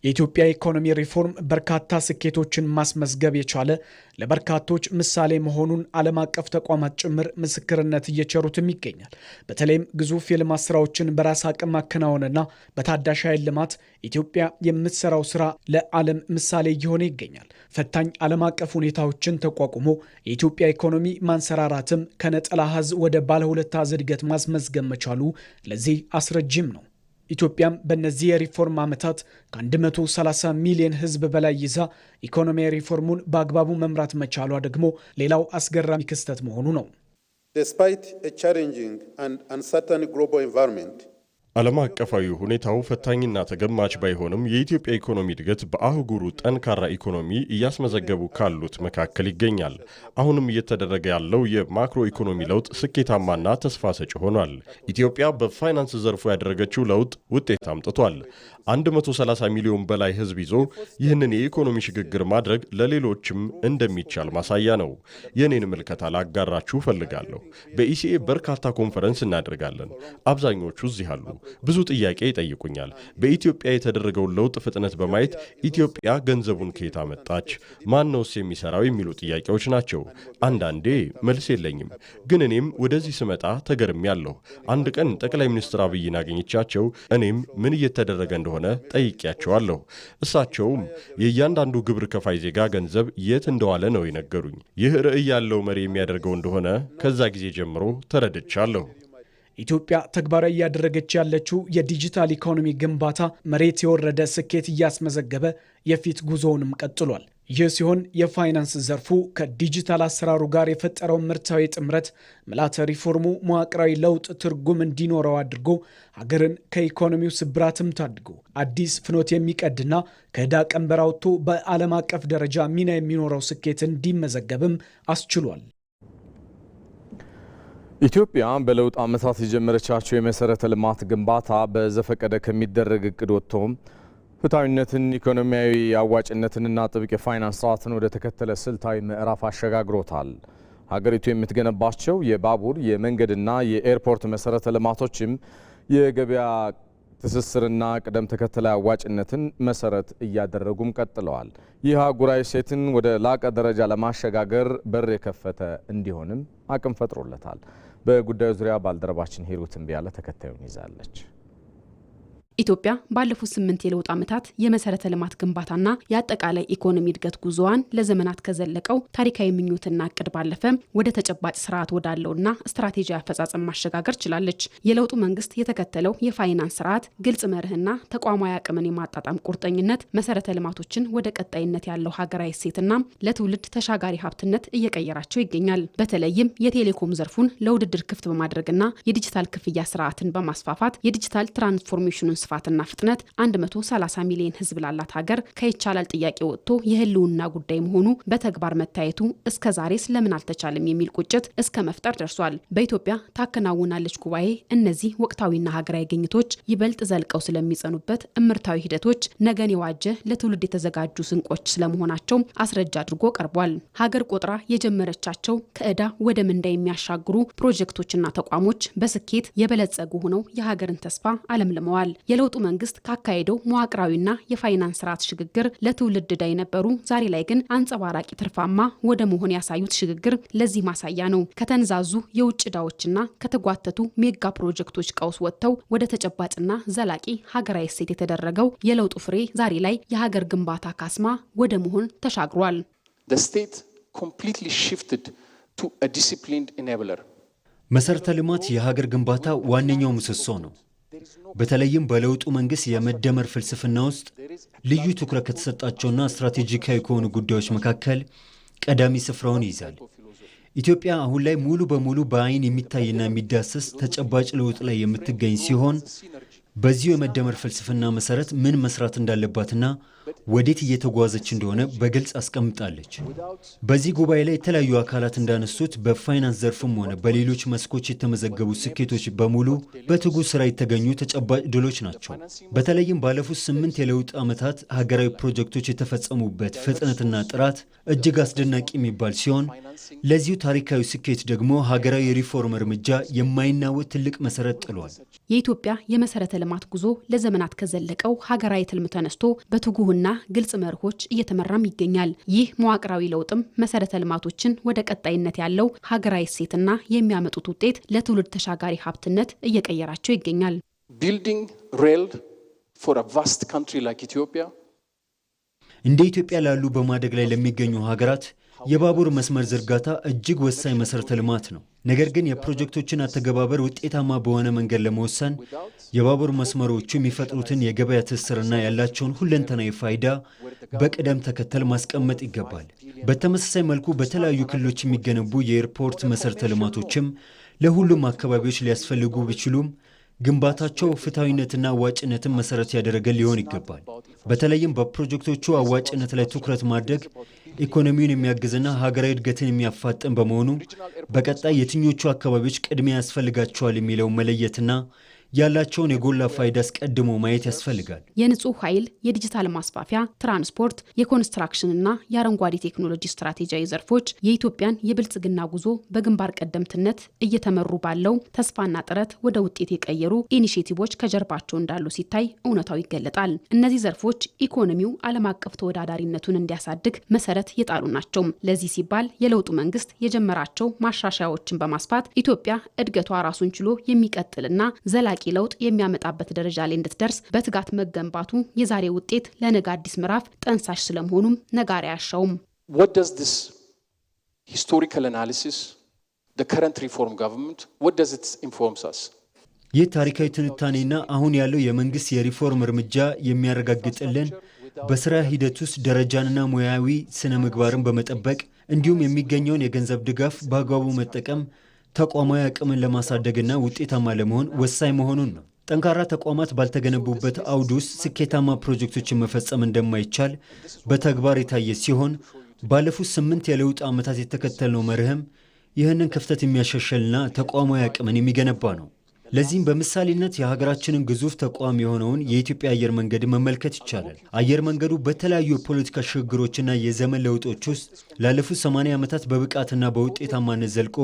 የኢትዮጵያ ኢኮኖሚ ሪፎርም በርካታ ስኬቶችን ማስመዝገብ የቻለ ለበርካቶች ምሳሌ መሆኑን ዓለም አቀፍ ተቋማት ጭምር ምስክርነት እየቸሩትም ይገኛል። በተለይም ግዙፍ የልማት ስራዎችን በራስ አቅም ማከናወንና በታዳሽ ኃይል ልማት ኢትዮጵያ የምትሰራው ስራ ለዓለም ምሳሌ እየሆነ ይገኛል። ፈታኝ ዓለም አቀፍ ሁኔታዎችን ተቋቁሞ የኢትዮጵያ ኢኮኖሚ ማንሰራራትም ከነጠላ አሃዝ ወደ ባለ ሁለት አሃዝ እድገት ማስመዝገብ መቻሉ ለዚህ አስረጅም ነው። ኢትዮጵያም በእነዚህ የሪፎርም ዓመታት ከ130 ሚሊዮን ሕዝብ በላይ ይዛ ኢኮኖሚያዊ ሪፎርሙን በአግባቡ መምራት መቻሏ ደግሞ ሌላው አስገራሚ ክስተት መሆኑ ነው። Despite a challenging and uncertain global environment, ዓለም አቀፋዊ ሁኔታው ፈታኝና ተገማች ባይሆንም የኢትዮጵያ ኢኮኖሚ እድገት በአህጉሩ ጠንካራ ኢኮኖሚ እያስመዘገቡ ካሉት መካከል ይገኛል። አሁንም እየተደረገ ያለው የማክሮ ኢኮኖሚ ለውጥ ስኬታማና ተስፋ ሰጪ ሆኗል። ኢትዮጵያ በፋይናንስ ዘርፉ ያደረገችው ለውጥ ውጤት አምጥቷል። 130 ሚሊዮን በላይ ህዝብ ይዞ ይህንን የኢኮኖሚ ሽግግር ማድረግ ለሌሎችም እንደሚቻል ማሳያ ነው። የኔን ምልከታ ላጋራችሁ ፈልጋለሁ። በኢሲኤ በርካታ ኮንፈረንስ እናደርጋለን። አብዛኞቹ እዚህ አሉ። ብዙ ጥያቄ ይጠይቁኛል። በኢትዮጵያ የተደረገውን ለውጥ ፍጥነት በማየት ኢትዮጵያ ገንዘቡን ከየት አመጣች? ማን ነውስ የሚሰራው? የሚሉ ጥያቄዎች ናቸው። አንዳንዴ መልስ የለኝም፣ ግን እኔም ወደዚህ ስመጣ ተገርሜያለሁ። አንድ ቀን ጠቅላይ ሚኒስትር አብይን አገኘቻቸው። እኔም ምን እየተደረገ እንደሆነ ጠይቄያቸዋለሁ። እሳቸውም የእያንዳንዱ ግብር ከፋይ ዜጋ ገንዘብ የት እንደዋለ ነው የነገሩኝ። ይህ ርዕይ ያለው መሪ የሚያደርገው እንደሆነ ከዛ ጊዜ ጀምሮ ተረድቻለሁ። ኢትዮጵያ ተግባራዊ እያደረገች ያለችው የዲጂታል ኢኮኖሚ ግንባታ መሬት የወረደ ስኬት እያስመዘገበ የፊት ጉዞውንም ቀጥሏል። ይህ ሲሆን የፋይናንስ ዘርፉ ከዲጂታል አሰራሩ ጋር የፈጠረው ምርታዊ ጥምረት ምልዓተ ሪፎርሙ መዋቅራዊ ለውጥ ትርጉም እንዲኖረው አድርጎ ሀገርን ከኢኮኖሚው ስብራትም ታድጎ አዲስ ፍኖት የሚቀድና ከዕዳ ቀንበር አውጥቶ በዓለም አቀፍ ደረጃ ሚና የሚኖረው ስኬት እንዲመዘገብም አስችሏል። ኢትዮጵያ በለውጥ ዓመታት የጀመረቻቸው የመሰረተ ልማት ግንባታ በዘፈቀደ ከሚደረግ እቅድ ወጥቶ ፍትሐዊነትን፣ ኢኮኖሚያዊ አዋጭነትንና ጥብቅ የፋይናንስ ስርዓትን ወደ ተከተለ ስልታዊ ምዕራፍ አሸጋግሮታል። ሀገሪቱ የምትገነባቸው የባቡር የመንገድና የኤርፖርት መሰረተ ልማቶችም የገበያ ትስስርና ቅደም ተከተል አዋጭነትን መሰረት እያደረጉም ቀጥለዋል። ይህ አህጉራዊ እሴትን ወደ ላቀ ደረጃ ለማሸጋገር በር የከፈተ እንዲሆንም አቅም ፈጥሮለታል። በጉዳዩ ዙሪያ ባልደረባችን ሂሩት እምቢያለ ተከታዩን ይዛለች። ኢትዮጵያ ባለፉት 8 የለውጥ ዓመታት የመሰረተ ልማት ግንባታና የአጠቃላይ ኢኮኖሚ እድገት ጉዞዋን ለዘመናት ከዘለቀው ታሪካዊ ምኞትና እቅድ ባለፈ ወደ ተጨባጭ ስርዓት ወዳለውና ስትራቴጂያዊ አፈጻጸም ማሸጋገር ችላለች። የለውጡ መንግስት የተከተለው የፋይናንስ ስርዓት ግልጽ መርህና ተቋማዊ አቅምን የማጣጣም ቁርጠኝነት መሰረተ ልማቶችን ወደ ቀጣይነት ያለው ሀገራዊ እሴትና ለትውልድ ተሻጋሪ ሀብትነት እየቀየራቸው ይገኛል። በተለይም የቴሌኮም ዘርፉን ለውድድር ክፍት በማድረግና የዲጂታል ክፍያ ስርዓትን በማስፋፋት የዲጂታል ትራንስፎርሜሽኑን ስፋትና ፍጥነት 130 ሚሊዮን ህዝብ ላላት ሀገር ከይቻላል ጥያቄ ወጥቶ የህልውና ጉዳይ መሆኑ በተግባር መታየቱ እስከ ዛሬ ስለምን አልተቻለም የሚል ቁጭት እስከ መፍጠር ደርሷል። በኢትዮጵያ ታከናውናለች ጉባኤ እነዚህ ወቅታዊና ሀገራዊ ግኝቶች ይበልጥ ዘልቀው ስለሚጸኑበት እምርታዊ ሂደቶች ነገን የዋጀ ለትውልድ የተዘጋጁ ስንቆች ስለመሆናቸው አስረጃ አድርጎ ቀርቧል። ሀገር ቆጥራ የጀመረቻቸው ከዕዳ ወደ ምንዳ የሚያሻግሩ ፕሮጀክቶችና ተቋሞች በስኬት የበለጸጉ ሆነው የሀገርን ተስፋ አለምልመዋል። የለውጡ መንግስት ካካሄደው መዋቅራዊና የፋይናንስ ስርዓት ሽግግር ለትውልድ ዕዳ የነበሩ ዛሬ ላይ ግን አንጸባራቂ ትርፋማ ወደ መሆን ያሳዩት ሽግግር ለዚህ ማሳያ ነው። ከተንዛዙ የውጭ ዕዳዎችና ከተጓተቱ ሜጋ ፕሮጀክቶች ቀውስ ወጥተው ወደ ተጨባጭና ዘላቂ ሀገራዊ እሴት የተደረገው የለውጡ ፍሬ ዛሬ ላይ የሀገር ግንባታ ካስማ ወደ መሆን ተሻግሯል። The state completely shifted to a disciplined enabler. መሰረተ ልማት የሀገር ግንባታ ዋነኛው ምሰሶ ነው። በተለይም በለውጡ መንግስት የመደመር ፍልስፍና ውስጥ ልዩ ትኩረት ከተሰጣቸውና ስትራቴጂካዊ ከሆኑ ጉዳዮች መካከል ቀዳሚ ስፍራውን ይይዛል። ኢትዮጵያ አሁን ላይ ሙሉ በሙሉ በአይን የሚታይና የሚዳሰስ ተጨባጭ ለውጥ ላይ የምትገኝ ሲሆን በዚሁ የመደመር ፍልስፍና መሰረት ምን መስራት እንዳለባትና ወዴት እየተጓዘች እንደሆነ በግልጽ አስቀምጣለች። በዚህ ጉባኤ ላይ የተለያዩ አካላት እንዳነሱት በፋይናንስ ዘርፍም ሆነ በሌሎች መስኮች የተመዘገቡ ስኬቶች በሙሉ በትጉ ስራ የተገኙ ተጨባጭ ድሎች ናቸው። በተለይም ባለፉት 8 የለውጥ ዓመታት ሀገራዊ ፕሮጀክቶች የተፈጸሙበት ፍጥነትና ጥራት እጅግ አስደናቂ የሚባል ሲሆን ለዚሁ ታሪካዊ ስኬት ደግሞ ሀገራዊ የሪፎርም እርምጃ የማይናወጥ ትልቅ መሰረት ጥሏል። የኢትዮጵያ የመሰረተ ልማት ጉዞ ለዘመናት ከዘለቀው ሀገራዊ ትልም ተነስቶ በትጉህና ግልጽ መርሆች እየተመራም ይገኛል። ይህ መዋቅራዊ ለውጥም መሰረተ ልማቶችን ወደ ቀጣይነት ያለው ሀገራዊ እሴትና የሚያመጡት ውጤት ለትውልድ ተሻጋሪ ሀብትነት እየቀየራቸው ይገኛል። Building rail for a vast country like Ethiopia እንደ ኢትዮጵያ ላሉ በማደግ ላይ ለሚገኙ ሀገራት የባቡር መስመር ዝርጋታ እጅግ ወሳኝ መሰረተ ልማት ነው። ነገር ግን የፕሮጀክቶችን አተገባበር ውጤታማ በሆነ መንገድ ለመወሰን የባቡር መስመሮቹ የሚፈጥሩትን የገበያ ትስስርና ያላቸውን ሁለንተናዊ ፋይዳ በቅደም ተከተል ማስቀመጥ ይገባል። በተመሳሳይ መልኩ በተለያዩ ክልሎች የሚገነቡ የኤርፖርት መሰረተ ልማቶችም ለሁሉም አካባቢዎች ሊያስፈልጉ ቢችሉም ግንባታቸው ፍትሐዊነትና አዋጭነትን መሰረት ያደረገ ሊሆን ይገባል። በተለይም በፕሮጀክቶቹ አዋጭነት ላይ ትኩረት ማድረግ ኢኮኖሚውን የሚያግዝና ሀገራዊ እድገትን የሚያፋጥን በመሆኑ በቀጣይ የትኞቹ አካባቢዎች ቅድሚያ ያስፈልጋቸዋል የሚለውን መለየትና ያላቸውን የጎላ ፋይዳ አስቀድሞ ማየት ያስፈልጋል። የንጹህ ኃይል፣ የዲጂታል ማስፋፊያ፣ ትራንስፖርት፣ የኮንስትራክሽንና የአረንጓዴ ቴክኖሎጂ ስትራቴጂያዊ ዘርፎች የኢትዮጵያን የብልጽግና ጉዞ በግንባር ቀደምትነት እየተመሩ ባለው ተስፋና ጥረት ወደ ውጤት የቀየሩ ኢኒሼቲቮች ከጀርባቸው እንዳሉ ሲታይ እውነታው ይገለጣል። እነዚህ ዘርፎች ኢኮኖሚው ዓለም አቀፍ ተወዳዳሪነቱን እንዲያሳድግ መሰረት የጣሉ ናቸው። ለዚህ ሲባል የለውጡ መንግስት የጀመራቸው ማሻሻያዎችን በማስፋት ኢትዮጵያ እድገቷ ራሱን ችሎ የሚቀጥልና ዘላቂ ለውጥ የሚያመጣበት ደረጃ ላይ እንድትደርስ በትጋት መገንባቱ የዛሬ ውጤት ለነገ አዲስ ምዕራፍ ጠንሳሽ ስለመሆኑም ነጋሪ አያሻውም። What does this historical analysis, the current reform government, what does it informs us? ይህ ታሪካዊ ትንታኔና አሁን ያለው የመንግስት የሪፎርም እርምጃ የሚያረጋግጥልን በስራ ሂደት ውስጥ ደረጃንና ሙያዊ ስነ ምግባርን በመጠበቅ እንዲሁም የሚገኘውን የገንዘብ ድጋፍ በአግባቡ መጠቀም ተቋማዊ አቅምን ለማሳደግና ውጤታማ ለመሆን ወሳኝ መሆኑን ነው። ጠንካራ ተቋማት ባልተገነቡበት አውድ ውስጥ ስኬታማ ፕሮጀክቶችን መፈጸም እንደማይቻል በተግባር የታየ ሲሆን ባለፉት 8 የለውጥ ዓመታት የተከተልነው መርህም ይህንን ክፍተት የሚያሻሽልና ተቋማዊ አቅምን የሚገነባ ነው። ለዚህም በምሳሌነት የሀገራችንን ግዙፍ ተቋም የሆነውን የኢትዮጵያ አየር መንገድ መመልከት ይቻላል። አየር መንገዱ በተለያዩ የፖለቲካ ሽግግሮችና የዘመን ለውጦች ውስጥ ላለፉት 80 ዓመታት በብቃትና በውጤታማነት ዘልቆ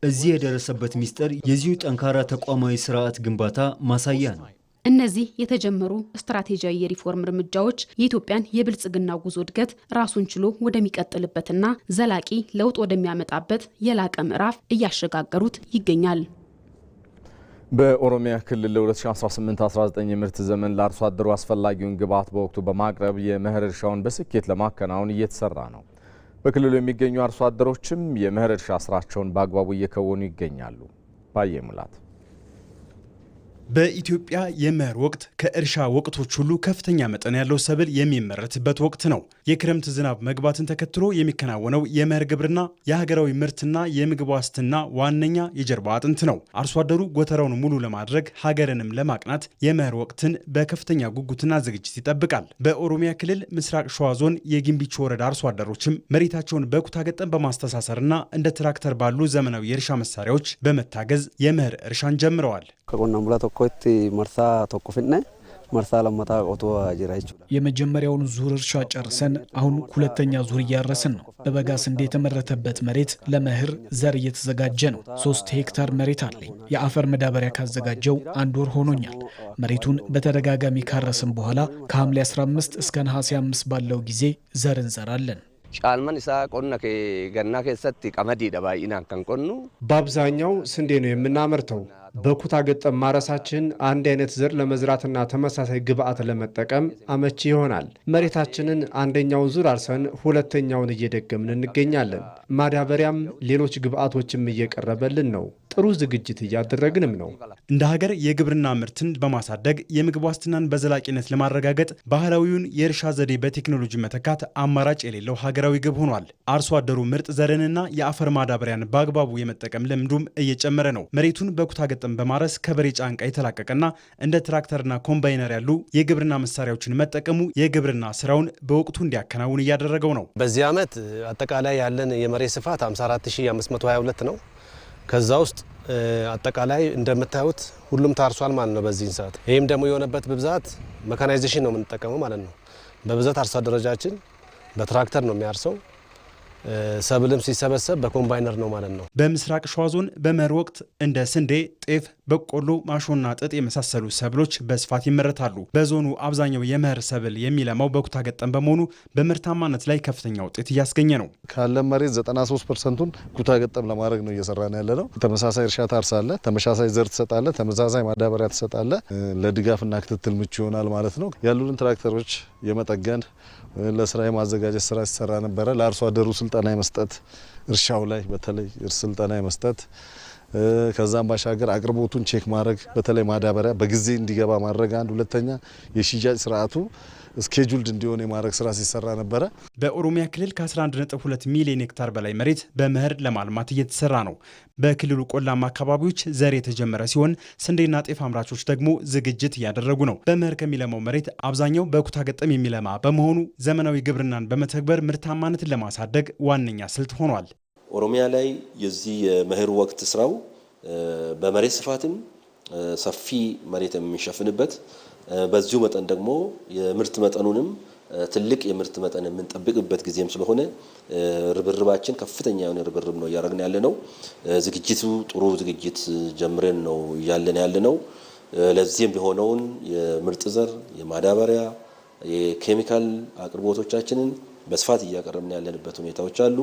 እዚህ የደረሰበት ሚስጥር የዚሁ ጠንካራ ተቋማዊ ስርዓት ግንባታ ማሳያ ነው። እነዚህ የተጀመሩ ስትራቴጂያዊ የሪፎርም እርምጃዎች የኢትዮጵያን የብልጽግና ጉዞ እድገት ራሱን ችሎ ወደሚቀጥልበትና ዘላቂ ለውጥ ወደሚያመጣበት የላቀ ምዕራፍ እያሸጋገሩት ይገኛል። በኦሮሚያ ክልል ለ2018-19 የምርት ዘመን ለአርሶ አደሩ አስፈላጊውን ግብዓት በወቅቱ በማቅረብ የመኸር እርሻውን በስኬት ለማከናወን እየተሰራ ነው። በክልሉ የሚገኙ አርሶ አደሮችም የመኸር እርሻ ስራቸውን በአግባቡ እየከወኑ ይገኛሉ። ባየ ሙላት በኢትዮጵያ የመኸር ወቅት ከእርሻ ወቅቶች ሁሉ ከፍተኛ መጠን ያለው ሰብል የሚመረትበት ወቅት ነው። የክረምት ዝናብ መግባትን ተከትሎ የሚከናወነው የመኸር ግብርና የሀገራዊ ምርትና የምግብ ዋስትና ዋነኛ የጀርባ አጥንት ነው። አርሶ አደሩ ጎተራውን ሙሉ ለማድረግ ሀገርንም ለማቅናት የመኸር ወቅትን በከፍተኛ ጉጉትና ዝግጅት ይጠብቃል። በኦሮሚያ ክልል ምስራቅ ሸዋ ዞን የጊምቢቾ ወረዳ አርሶ አደሮችም መሬታቸውን በኩታ ገጠም በማስተሳሰርና እንደ ትራክተር ባሉ ዘመናዊ የእርሻ መሳሪያዎች በመታገዝ የመኸር እርሻን ጀምረዋል። መርሳ ተቆፍነ መርሳ ለማታ ቆቶ አጅራይቹ የመጀመሪያውን ዙር እርሻ ጨርሰን አሁን ሁለተኛ ዙር እያረስን ነው። በበጋ ስንዴ የተመረተበት መሬት ለመኸር ዘር እየተዘጋጀ ነው። 3 ሄክታር መሬት አለኝ። የአፈር መዳበሪያ ካዘጋጀው 1 ወር ሆኖኛል። መሬቱን በተደጋጋሚ ካረስን በኋላ ከሐምሌ 15 እስከ ነሐሴ 5 ባለው ጊዜ ዘር እንዘራለን። ጫልማን ኢሳ ቆና ገና ከሰት ቀመዲ ደባይና ከንቆኑ በአብዛኛው ስንዴ ነው የምናመርተው። በኩታ ገጠም ማረሳችን አንድ አይነት ዘር ለመዝራትና ተመሳሳይ ግብዓት ለመጠቀም አመቺ ይሆናል። መሬታችንን አንደኛውን ዙር አርሰን ሁለተኛውን እየደገምን እንገኛለን። ማዳበሪያም ሌሎች ግብዓቶችም እየቀረበልን ነው። ጥሩ ዝግጅት እያደረግንም ነው። እንደ ሀገር የግብርና ምርትን በማሳደግ የምግብ ዋስትናን በዘላቂነት ለማረጋገጥ ባህላዊውን የእርሻ ዘዴ በቴክኖሎጂ መተካት አማራጭ የሌለው ሀገራዊ ግብ ሆኗል። አርሶ አደሩ ምርጥ ዘርንና የአፈር ማዳበሪያን በአግባቡ የመጠቀም ልምዱም እየጨመረ ነው። መሬቱን በኩታ ገጠም አጠቃቀም በማረስ ከበሬ ጫንቃ የተላቀቀና እንደ ትራክተርና ኮምባይነር ያሉ የግብርና መሳሪያዎችን መጠቀሙ የግብርና ስራውን በወቅቱ እንዲያከናውን እያደረገው ነው። በዚህ ዓመት አጠቃላይ ያለን የመሬት ስፋት 54522 ነው። ከዛ ውስጥ አጠቃላይ እንደምታዩት ሁሉም ታርሷል ማለት ነው በዚህ ሰዓት። ይህም ደግሞ የሆነበት በብዛት መካናይዜሽን ነው የምንጠቀመው ማለት ነው። በብዛት አርሶ አደረጃችን በትራክተር ነው የሚያርሰው። ሰብልም ሲሰበሰብ በኮምባይነር ነው ማለት ነው። በምስራቅ ሸዋ ዞን በመኸር ወቅት እንደ ስንዴ፣ ጤፍ፣ በቆሎ፣ ማሾና ጥጥ የመሳሰሉ ሰብሎች በስፋት ይመረታሉ። በዞኑ አብዛኛው የመኸር ሰብል የሚለማው በኩታ ገጠም በመሆኑ በምርታማነት ላይ ከፍተኛ ውጤት እያስገኘ ነው። ካለም መሬት 93%ን ኩታ ገጠም ለማድረግ ነው እየሰራን ያለ ነው። ተመሳሳይ እርሻ ታርሳለ፣ ተመሳሳይ ዘር ትሰጣለ፣ ተመሳሳይ ማዳበሪያ ትሰጣለ። ለድጋፍና ክትትል ምቹ ይሆናል ማለት ነው። ያሉንን ትራክተሮች የመጠገን ለስራ የማዘጋጀት ስራ ሲሰራ ነበረ። ለአርሶ አደሩ ስልጠና የመስጠት እርሻው ላይ በተለይ ስልጠና የመስጠት ከዛም ባሻገር አቅርቦቱን ቼክ ማድረግ በተለይ ማዳበሪያ በጊዜ እንዲገባ ማድረግ አንድ፣ ሁለተኛ የሽያጭ ስርዓቱ ስኬጁልድ እንዲሆን የማድረግ ስራ ሲሰራ ነበረ። በኦሮሚያ ክልል ከ11.2 ሚሊዮን ሄክታር በላይ መሬት በመኸር ለማልማት እየተሰራ ነው። በክልሉ ቆላማ አካባቢዎች ዘር የተጀመረ ሲሆን ስንዴና ጤፍ አምራቾች ደግሞ ዝግጅት እያደረጉ ነው። በመኸር ከሚለማው መሬት አብዛኛው በኩታ ገጠም የሚለማ በመሆኑ ዘመናዊ ግብርናን በመተግበር ምርታማነትን ለማሳደግ ዋነኛ ስልት ሆኗል። ኦሮሚያ ላይ የዚህ የመኸር ወቅት ስራው በመሬት ስፋትም ሰፊ መሬት የሚሸፍንበት በዚሁ መጠን ደግሞ የምርት መጠኑንም ትልቅ የምርት መጠን የምንጠብቅበት ጊዜም ስለሆነ ርብርባችን ከፍተኛ የሆነ ርብርብ ነው እያደረግን ያለ ነው። ዝግጅቱ ጥሩ ዝግጅት ጀምረን ነው እያለን ያለ ነው። ለዚህም የሆነውን የምርጥ ዘር፣ የማዳበሪያ፣ የኬሚካል አቅርቦቶቻችንን በስፋት እያቀረብን ያለንበት ሁኔታዎች አሉ።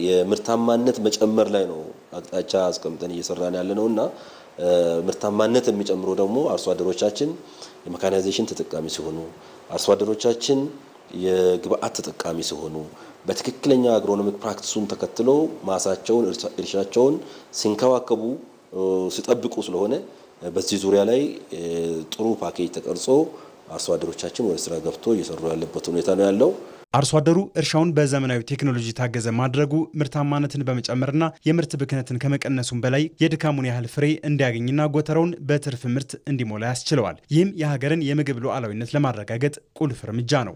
የምርታማነት መጨመር ላይ ነው አቅጣጫ አስቀምጠን እየሰራን ያለ ነውና ምርታማነት የሚጨምሩ ደግሞ አርሶ አደሮቻችን የሜካናይዜሽን ተጠቃሚ ሲሆኑ፣ አርሶ አደሮቻችን የግብአት ተጠቃሚ ሲሆኑ፣ በትክክለኛ አግሮኖሚክ ፕራክቲሱን ተከትሎ ማሳቸውን እርሻቸውን ሲንከባከቡ ሲጠብቁ ስለሆነ በዚህ ዙሪያ ላይ ጥሩ ፓኬጅ ተቀርጾ አርሶ አደሮቻችን ወደ ስራ ገብቶ እየሰሩ ያለበት ሁኔታ ነው ያለው። አርሶ አደሩ እርሻውን በዘመናዊ ቴክኖሎጂ ታገዘ ማድረጉ ምርታማነትን በመጨመርና የምርት ብክነትን ከመቀነሱም በላይ የድካሙን ያህል ፍሬ እንዲያገኝና ጎተራውን በትርፍ ምርት እንዲሞላ ያስችለዋል። ይህም የሀገርን የምግብ ሉዓላዊነት ለማረጋገጥ ቁልፍ እርምጃ ነው።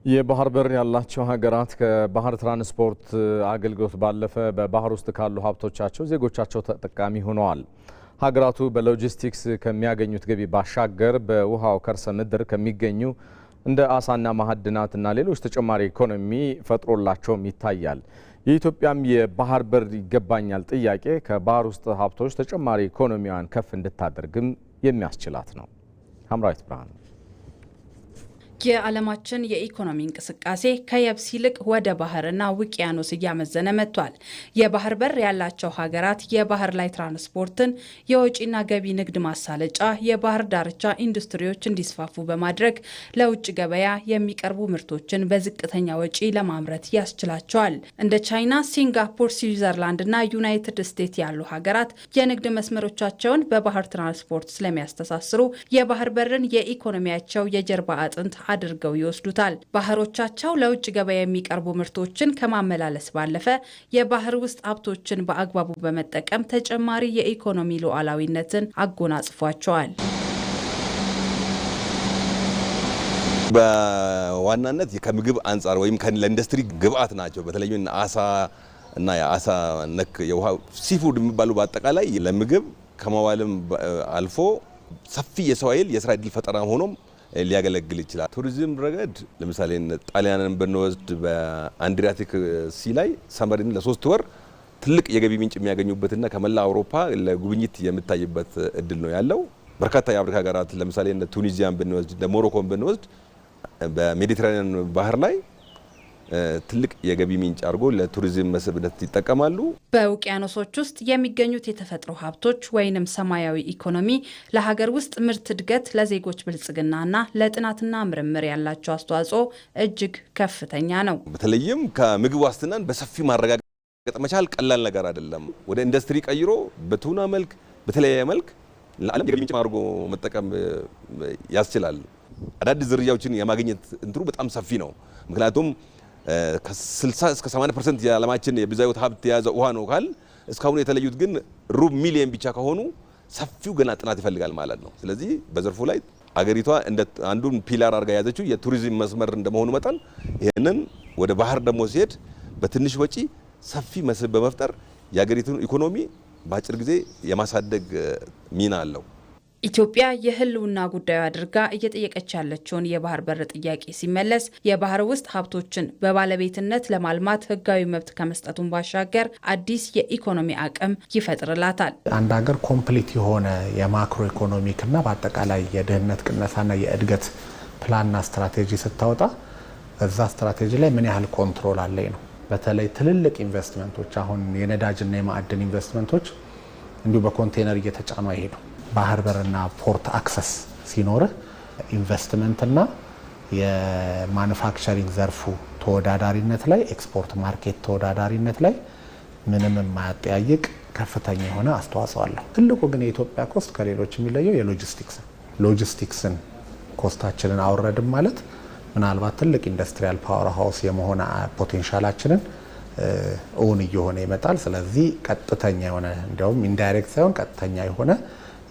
የባህር በር ያላቸው ሀገራት ከባህር ትራንስፖርት አገልግሎት ባለፈ በባህር ውስጥ ካሉ ሀብቶቻቸው ዜጎቻቸው ተጠቃሚ ሆነዋል። ሀገራቱ በሎጂስቲክስ ከሚያገኙት ገቢ ባሻገር በውሃው ከርሰ ምድር ከሚገኙ እንደ አሳና ማዕድናትና ሌሎች ተጨማሪ ኢኮኖሚ ፈጥሮላቸውም ይታያል። የኢትዮጵያም የባህር በር ይገባኛል ጥያቄ ከባህር ውስጥ ሀብቶች ተጨማሪ ኢኮኖሚዋን ከፍ እንድታደርግም የሚያስችላት ነው። ሐምራዊት ብርሃን የዓለማችን የኢኮኖሚ እንቅስቃሴ ከየብስ ይልቅ ወደ ባህርና ውቅያኖስ እያመዘነ መጥቷል። የባህር በር ያላቸው ሀገራት የባህር ላይ ትራንስፖርትን፣ የወጪና ገቢ ንግድ ማሳለጫ፣ የባህር ዳርቻ ኢንዱስትሪዎች እንዲስፋፉ በማድረግ ለውጭ ገበያ የሚቀርቡ ምርቶችን በዝቅተኛ ወጪ ለማምረት ያስችላቸዋል። እንደ ቻይና፣ ሲንጋፖር፣ ስዊዘርላንድና ዩናይትድ ስቴትስ ያሉ ሀገራት የንግድ መስመሮቻቸውን በባህር ትራንስፖርት ስለሚያስተሳስሩ የባህር በርን የኢኮኖሚያቸው የጀርባ አጥንት አድርገው ይወስዱታል። ባህሮቻቸው ለውጭ ገበያ የሚቀርቡ ምርቶችን ከማመላለስ ባለፈ የባህር ውስጥ ሀብቶችን በአግባቡ በመጠቀም ተጨማሪ የኢኮኖሚ ሉዓላዊነትን አጎናጽፏቸዋል። በዋናነት ከምግብ አንጻር ወይም ለኢንዱስትሪ ግብአት ናቸው። በተለይ አሳ እና የአሳ ነክ የውሃ ሲፉድ የሚባሉ በአጠቃላይ ለምግብ ከመዋልም አልፎ ሰፊ የሰው ኃይል የስራ ዕድል ፈጠራ ሆኖም ሊያገለግል ይችላል። ቱሪዝም ረገድ ለምሳሌ ጣሊያንን ብንወስድ በአድሪያቲክ ሲ ላይ ሰመሪን ለ3 ወር ትልቅ የገቢ ምንጭ የሚያገኙበትና ከመላ አውሮፓ ለጉብኝት የምታይበት እድል ነው ያለው። በርካታ የአፍሪካ ሀገራት ለምሳሌ ቱኒዚያን ብንወስድ፣ ሞሮኮን ብንወስድ በሜዲትራኒያን ባህር ላይ ትልቅ የገቢ ምንጭ አድርጎ ለቱሪዝም መስህብነት ይጠቀማሉ። በውቅያኖሶች ውስጥ የሚገኙት የተፈጥሮ ሀብቶች ወይንም ሰማያዊ ኢኮኖሚ ለሀገር ውስጥ ምርት እድገት፣ ለዜጎች ብልጽግናና ለጥናትና ምርምር ያላቸው አስተዋጽኦ እጅግ ከፍተኛ ነው። በተለይም ከምግብ ዋስትናን በሰፊ ማረጋገጥ መቻል ቀላል ነገር አይደለም። ወደ ኢንዱስትሪ ቀይሮ በቱና መልክ በተለያየ መልክ ለዓለም የገቢ ምንጭ አድርጎ መጠቀም ያስችላል። አዳዲስ ዝርያዎችን የማግኘት እንትኑ በጣም ሰፊ ነው። ምክንያቱም ከ60 እስከ 80% የዓለማችን የብዝሃ ሕይወት ሀብት የያዘ ውሃ ነው ካል እስካሁን የተለዩት ግን ሩብ ሚሊዮን ብቻ ከሆኑ ሰፊው ገና ጥናት ይፈልጋል ማለት ነው። ስለዚህ በዘርፉ ላይ አገሪቷ እንደ አንዱን ፒላር አድርጋ ያዘችው የቱሪዝም መስመር እንደመሆኑ መጠን ይህንን ወደ ባህር ደግሞ ሲሄድ በትንሽ ወጪ ሰፊ መስህብ በመፍጠር የአገሪቱን ኢኮኖሚ በአጭር ጊዜ የማሳደግ ሚና አለው። ኢትዮጵያ የህልውና ጉዳዩ አድርጋ እየጠየቀች ያለችውን የባህር በር ጥያቄ ሲመለስ የባህር ውስጥ ሀብቶችን በባለቤትነት ለማልማት ህጋዊ መብት ከመስጠቱን ባሻገር አዲስ የኢኮኖሚ አቅም ይፈጥርላታል። አንድ ሀገር ኮምፕሊት የሆነ የማክሮ ኢኮኖሚክና በአጠቃላይ የድህነት ቅነሳና የእድገት ፕላንና ስትራቴጂ ስታወጣ በዛ ስትራቴጂ ላይ ምን ያህል ኮንትሮል አለኝ ነው። በተለይ ትልልቅ ኢንቨስትመንቶች አሁን የነዳጅና የማዕድን ኢንቨስትመንቶች እንዲሁ በኮንቴነር እየተጫኑ አይሄዱ። ባህር በርና ፖርት አክሰስ ሲኖርህ ኢንቨስትመንትና የማኑፋክቸሪንግ ዘርፉ ተወዳዳሪነት ላይ ኤክስፖርት ማርኬት ተወዳዳሪነት ላይ ምንም የማያጠያይቅ ከፍተኛ የሆነ አስተዋጽኦ አለው። ትልቁ ግን የኢትዮጵያ ኮስት ከሌሎች የሚለየው ሎጂስቲክስን ኮስታችንን አወረድም ማለት ምናልባት ትልቅ ኢንዱስትሪያል ፓወር ሃውስ የመሆን ፖቴንሻላችንን እውን እየሆነ ይመጣል። ስለዚህ ቀጥተኛ የሆነ እንዲያውም ኢንዳይሬክት ሳይሆን ቀጥተኛ የሆነ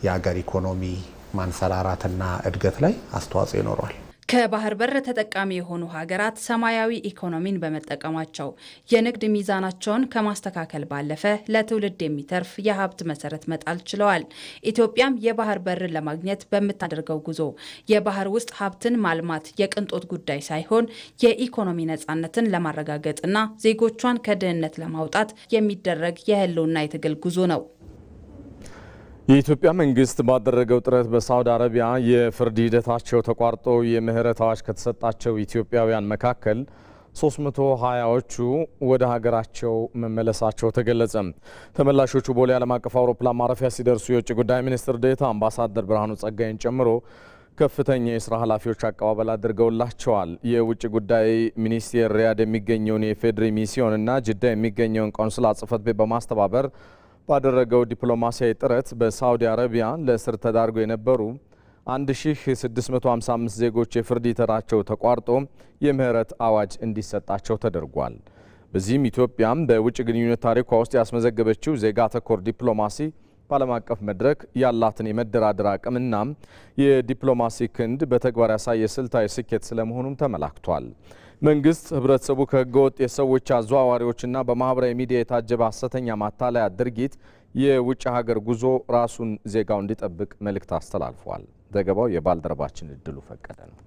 የሀገር ኢኮኖሚ ማንሰራራትና እድገት ላይ አስተዋጽኦ ይኖረዋል። ከባህር በር ተጠቃሚ የሆኑ ሀገራት ሰማያዊ ኢኮኖሚን በመጠቀማቸው የንግድ ሚዛናቸውን ከማስተካከል ባለፈ ለትውልድ የሚተርፍ የሀብት መሰረት መጣል ችለዋል። ኢትዮጵያም የባህር በርን ለማግኘት በምታደርገው ጉዞ የባህር ውስጥ ሀብትን ማልማት የቅንጦት ጉዳይ ሳይሆን የኢኮኖሚ ነጻነትን ለማረጋገጥና ዜጎቿን ከድህነት ለማውጣት የሚደረግ የህልውና የትግል ጉዞ ነው። የኢትዮጵያ መንግስት ባደረገው ጥረት በሳውዲ አረቢያ የፍርድ ሂደታቸው ተቋርጦ የምህረት አዋጅ ከተሰጣቸው ኢትዮጵያውያን መካከል 320ዎቹ ወደ ሀገራቸው መመለሳቸው ተገለጸ። ተመላሾቹ ቦሌ ዓለም አቀፍ አውሮፕላን ማረፊያ ሲደርሱ የውጭ ጉዳይ ሚኒስትር ዴኤታ አምባሳደር ብርሃኑ ጸጋይን ጨምሮ ከፍተኛ የስራ ኃላፊዎች አቀባበል አድርገውላቸዋል። የውጭ ጉዳይ ሚኒስቴር ሪያድ የሚገኘውን የፌዴሪ ሚስዮን እና ጅዳ የሚገኘውን ቆንስላ ጽሕፈት ቤት በማስተባበር ባደረገው ዲፕሎማሲያዊ ጥረት በሳውዲ አረቢያ ለእስር ተዳርገው የነበሩ 1655 ዜጎች የፍርድ ሂደታቸው ተቋርጦ የምህረት አዋጅ እንዲሰጣቸው ተደርጓል። በዚህም ኢትዮጵያም በውጭ ግንኙነት ታሪኳ ውስጥ ያስመዘገበችው ዜጋ ተኮር ዲፕሎማሲ በዓለም አቀፍ መድረክ ያላትን የመደራደር አቅምና የዲፕሎማሲ ክንድ በተግባር ያሳየ ስልታዊ ስኬት ስለመሆኑም ተመላክቷል። መንግስት ህብረተሰቡ ከህገወጥ የሰዎች አዘዋዋሪዎችና በማህበራዊ ሚዲያ የታጀበ ሐሰተኛ ማታለያ ድርጊት የውጭ ሀገር ጉዞ ራሱን ዜጋው እንዲጠብቅ መልእክት አስተላልፏል። ዘገባው የባልደረባችን እድሉ ፈቀደ ነው።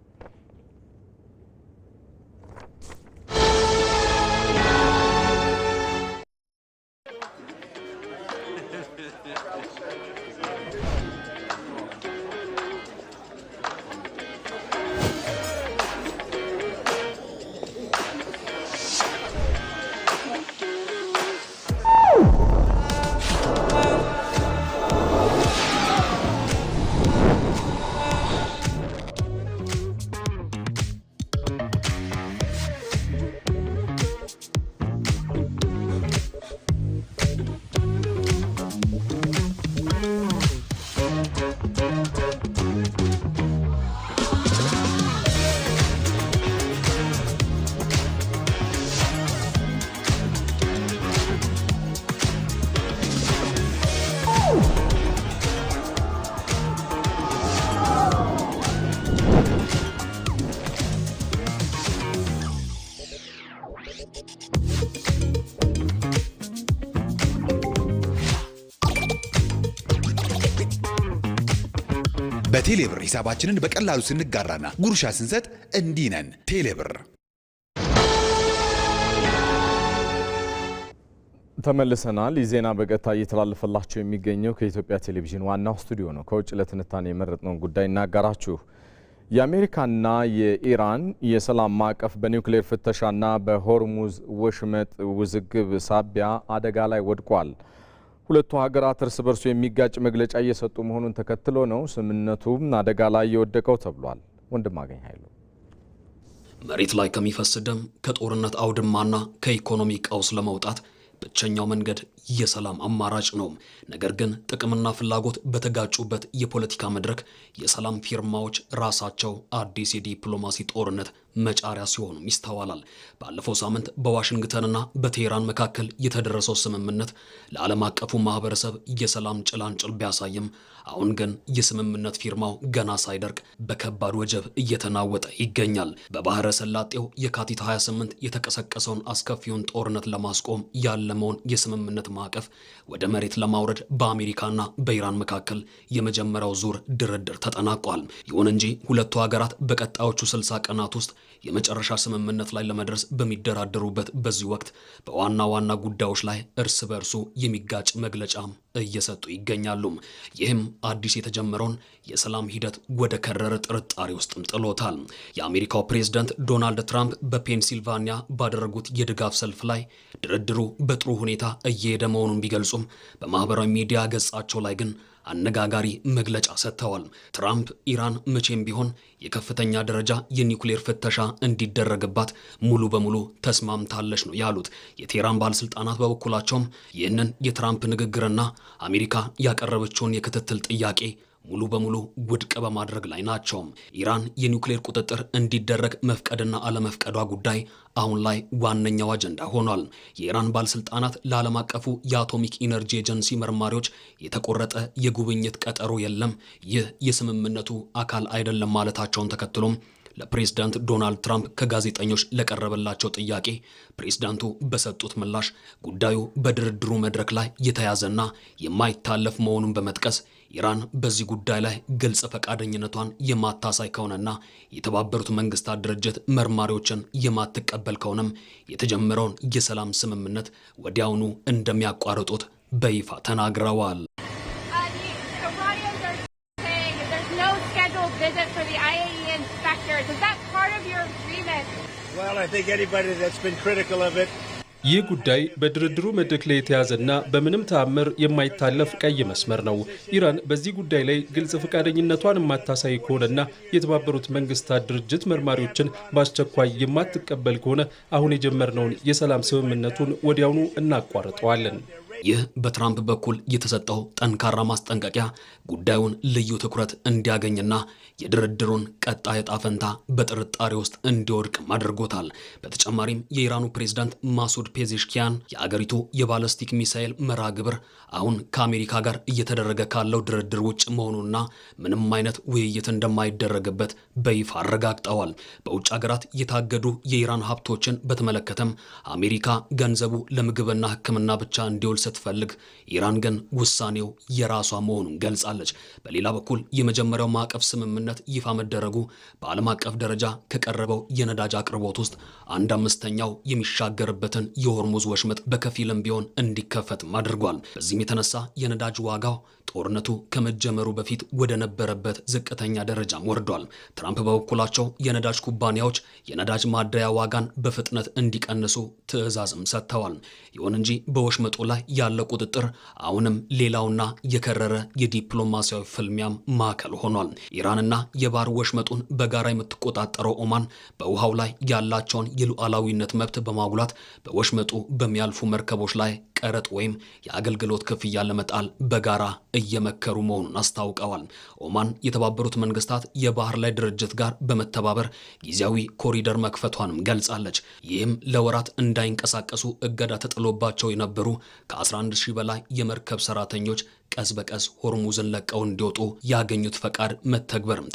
በቴሌብር ሂሳባችንን በቀላሉ ስንጋራና ጉርሻ ስንሰጥ እንዲህ ነን። ቴሌብር። ተመልሰናል። ይህ ዜና በቀጥታ እየተላለፈላችሁ የሚገኘው ከኢትዮጵያ ቴሌቪዥን ዋናው ስቱዲዮ ነው። ከውጭ ለትንታኔ የመረጥነውን ጉዳይ እናጋራችሁ። የአሜሪካና የኢራን የሰላም ማዕቀፍ በኒውክሌር ፍተሻና በሆርሙዝ ወሽመጥ ውዝግብ ሳቢያ አደጋ ላይ ወድቋል። ሁለቱ ሀገራት እርስ በርሱ የሚጋጭ መግለጫ እየሰጡ መሆኑን ተከትሎ ነው ስምምነቱም አደጋ ላይ የወደቀው ተብሏል። ወንድማገኝ ኃይሉ መሬት ላይ ከሚፈስ ደም ከጦርነት አውድማና ከኢኮኖሚ ቀውስ ለመውጣት ብቸኛው መንገድ የሰላም አማራጭ ነው። ነገር ግን ጥቅምና ፍላጎት በተጋጩበት የፖለቲካ መድረክ የሰላም ፊርማዎች ራሳቸው አዲስ የዲፕሎማሲ ጦርነት መጫሪያ ሲሆኑም ይስተዋላል። ባለፈው ሳምንት በዋሽንግተንና በቴህራን መካከል የተደረሰው ስምምነት ለዓለም አቀፉ ማህበረሰብ የሰላም ጭላንጭል ቢያሳይም አሁን ግን የስምምነት ፊርማው ገና ሳይደርቅ በከባድ ወጀብ እየተናወጠ ይገኛል። በባህረ ሰላጤው የካቲት 28 የተቀሰቀሰውን አስከፊውን ጦርነት ለማስቆም ያለመውን የስምምነት ማዕቀፍ ወደ መሬት ለማውረድ በአሜሪካና በኢራን መካከል የመጀመሪያው ዙር ድርድር ተጠናቋል። ይሁን እንጂ ሁለቱ ሀገራት በቀጣዮቹ 60 ቀናት ውስጥ የመጨረሻ ስምምነት ላይ ለመድረስ በሚደራደሩበት በዚህ ወቅት በዋና ዋና ጉዳዮች ላይ እርስ በርሱ የሚጋጭ መግለጫም እየሰጡ ይገኛሉ። ይህም አዲስ የተጀመረውን የሰላም ሂደት ወደ ከረረ ጥርጣሬ ውስጥም ጥሎታል። የአሜሪካው ፕሬዝዳንት ዶናልድ ትራምፕ በፔንሲልቫኒያ ባደረጉት የድጋፍ ሰልፍ ላይ ድርድሩ በጥሩ ሁኔታ እየሄደ መሆኑን ቢገልጹም በማህበራዊ ሚዲያ ገጻቸው ላይ ግን አነጋጋሪ መግለጫ ሰጥተዋል። ትራምፕ ኢራን መቼም ቢሆን የከፍተኛ ደረጃ የኒውክሌር ፍተሻ እንዲደረግባት ሙሉ በሙሉ ተስማምታለች ነው ያሉት። የቴህራን ባለስልጣናት በበኩላቸውም ይህንን የትራምፕ ንግግርና አሜሪካ ያቀረበችውን የክትትል ጥያቄ ሙሉ በሙሉ ውድቅ በማድረግ ላይ ናቸው። ኢራን የኒውክሌር ቁጥጥር እንዲደረግ መፍቀድና አለመፍቀዷ ጉዳይ አሁን ላይ ዋነኛው አጀንዳ ሆኗል። የኢራን ባለስልጣናት ለዓለም አቀፉ የአቶሚክ ኢነርጂ ኤጀንሲ መርማሪዎች የተቆረጠ የጉብኝት ቀጠሮ የለም፣ ይህ የስምምነቱ አካል አይደለም ማለታቸውን ተከትሎም ለፕሬዝዳንት ዶናልድ ትራምፕ ከጋዜጠኞች ለቀረበላቸው ጥያቄ ፕሬዝዳንቱ በሰጡት ምላሽ ጉዳዩ በድርድሩ መድረክ ላይ የተያዘና የማይታለፍ መሆኑን በመጥቀስ ኢራን በዚህ ጉዳይ ላይ ግልጽ ፈቃደኝነቷን የማታሳይ ከሆነና የተባበሩት መንግስታት ድርጅት መርማሪዎችን የማትቀበል ከሆነም የተጀመረውን የሰላም ስምምነት ወዲያውኑ እንደሚያቋርጡት በይፋ ተናግረዋል። ይህ ጉዳይ በድርድሩ መድረክ ላይ የተያዘና በምንም ተአምር የማይታለፍ ቀይ መስመር ነው። ኢራን በዚህ ጉዳይ ላይ ግልጽ ፈቃደኝነቷን የማታሳይ ከሆነና የተባበሩት መንግስታት ድርጅት መርማሪዎችን በአስቸኳይ የማትቀበል ከሆነ አሁን የጀመርነውን የሰላም ስምምነቱን ወዲያውኑ እናቋርጠዋለን። ይህ በትራምፕ በኩል የተሰጠው ጠንካራ ማስጠንቀቂያ ጉዳዩን ልዩ ትኩረት እንዲያገኝና የድርድሩን ቀጣይ ዕጣ ፈንታ በጥርጣሬ ውስጥ እንዲወድቅ አድርጎታል። በተጨማሪም የኢራኑ ፕሬዝዳንት ማሱድ ፔዜሽኪያን የአገሪቱ የባለስቲክ ሚሳኤል መርሃ ግብር አሁን ከአሜሪካ ጋር እየተደረገ ካለው ድርድር ውጭ መሆኑና ምንም አይነት ውይይት እንደማይደረግበት በይፋ አረጋግጠዋል። በውጭ ሀገራት የታገዱ የኢራን ሀብቶችን በተመለከተም አሜሪካ ገንዘቡ ለምግብና ሕክምና ብቻ እንዲውል ስትፈልግ ኢራን ግን ውሳኔው የራሷ መሆኑን ገልጻለች። በሌላ በኩል የመጀመሪያው ማዕቀፍ ስምምነት ይፋ መደረጉ በዓለም አቀፍ ደረጃ ከቀረበው የነዳጅ አቅርቦት ውስጥ 1/5 የሚሻገርበትን የሆርሙዝ ወሽመጥ በከፊልም ቢሆን እንዲከፈት አድርጓል። በዚህም የተነሳ የነዳጅ ዋጋው ጦርነቱ ከመጀመሩ በፊት ወደ ነበረበት ዝቅተኛ ደረጃም ወርዷል። ትራምፕ በበኩላቸው የነዳጅ ኩባንያዎች የነዳጅ ማደያ ዋጋን በፍጥነት እንዲቀንሱ ትዕዛዝም ሰጥተዋል። ይሁን እንጂ በወሽመጡ ላይ ያለ ቁጥጥር አሁንም ሌላውና የከረረ የዲፕሎማሲያዊ ፍልሚያም ማዕከል ሆኗል። ኢራንና የባህር ወሽመጡን በጋራ የምትቆጣጠረው ኦማን በውሃው ላይ ያላቸውን የሉዓላዊነት መብት በማጉላት በወሽመጡ በሚያልፉ መርከቦች ላይ ቀረጥ ወይም የአገልግሎት ክፍያ ለመጣል በጋራ እየመከሩ መሆኑን አስታውቀዋል። ኦማን የተባበሩት መንግስታት የባህር ላይ ድርጅት ጋር በመተባበር ጊዜያዊ ኮሪደር መክፈቷንም ገልጻለች። ይህም ለወራት እንዳይንቀሳቀሱ እገዳ ተጥሎባቸው የነበሩ ከ11,000 በላይ የመርከብ ሰራተኞች ቀስ በቀስ ሆርሙዝን ለቀው እንዲወጡ ያገኙት ፈቃድ መተግበርም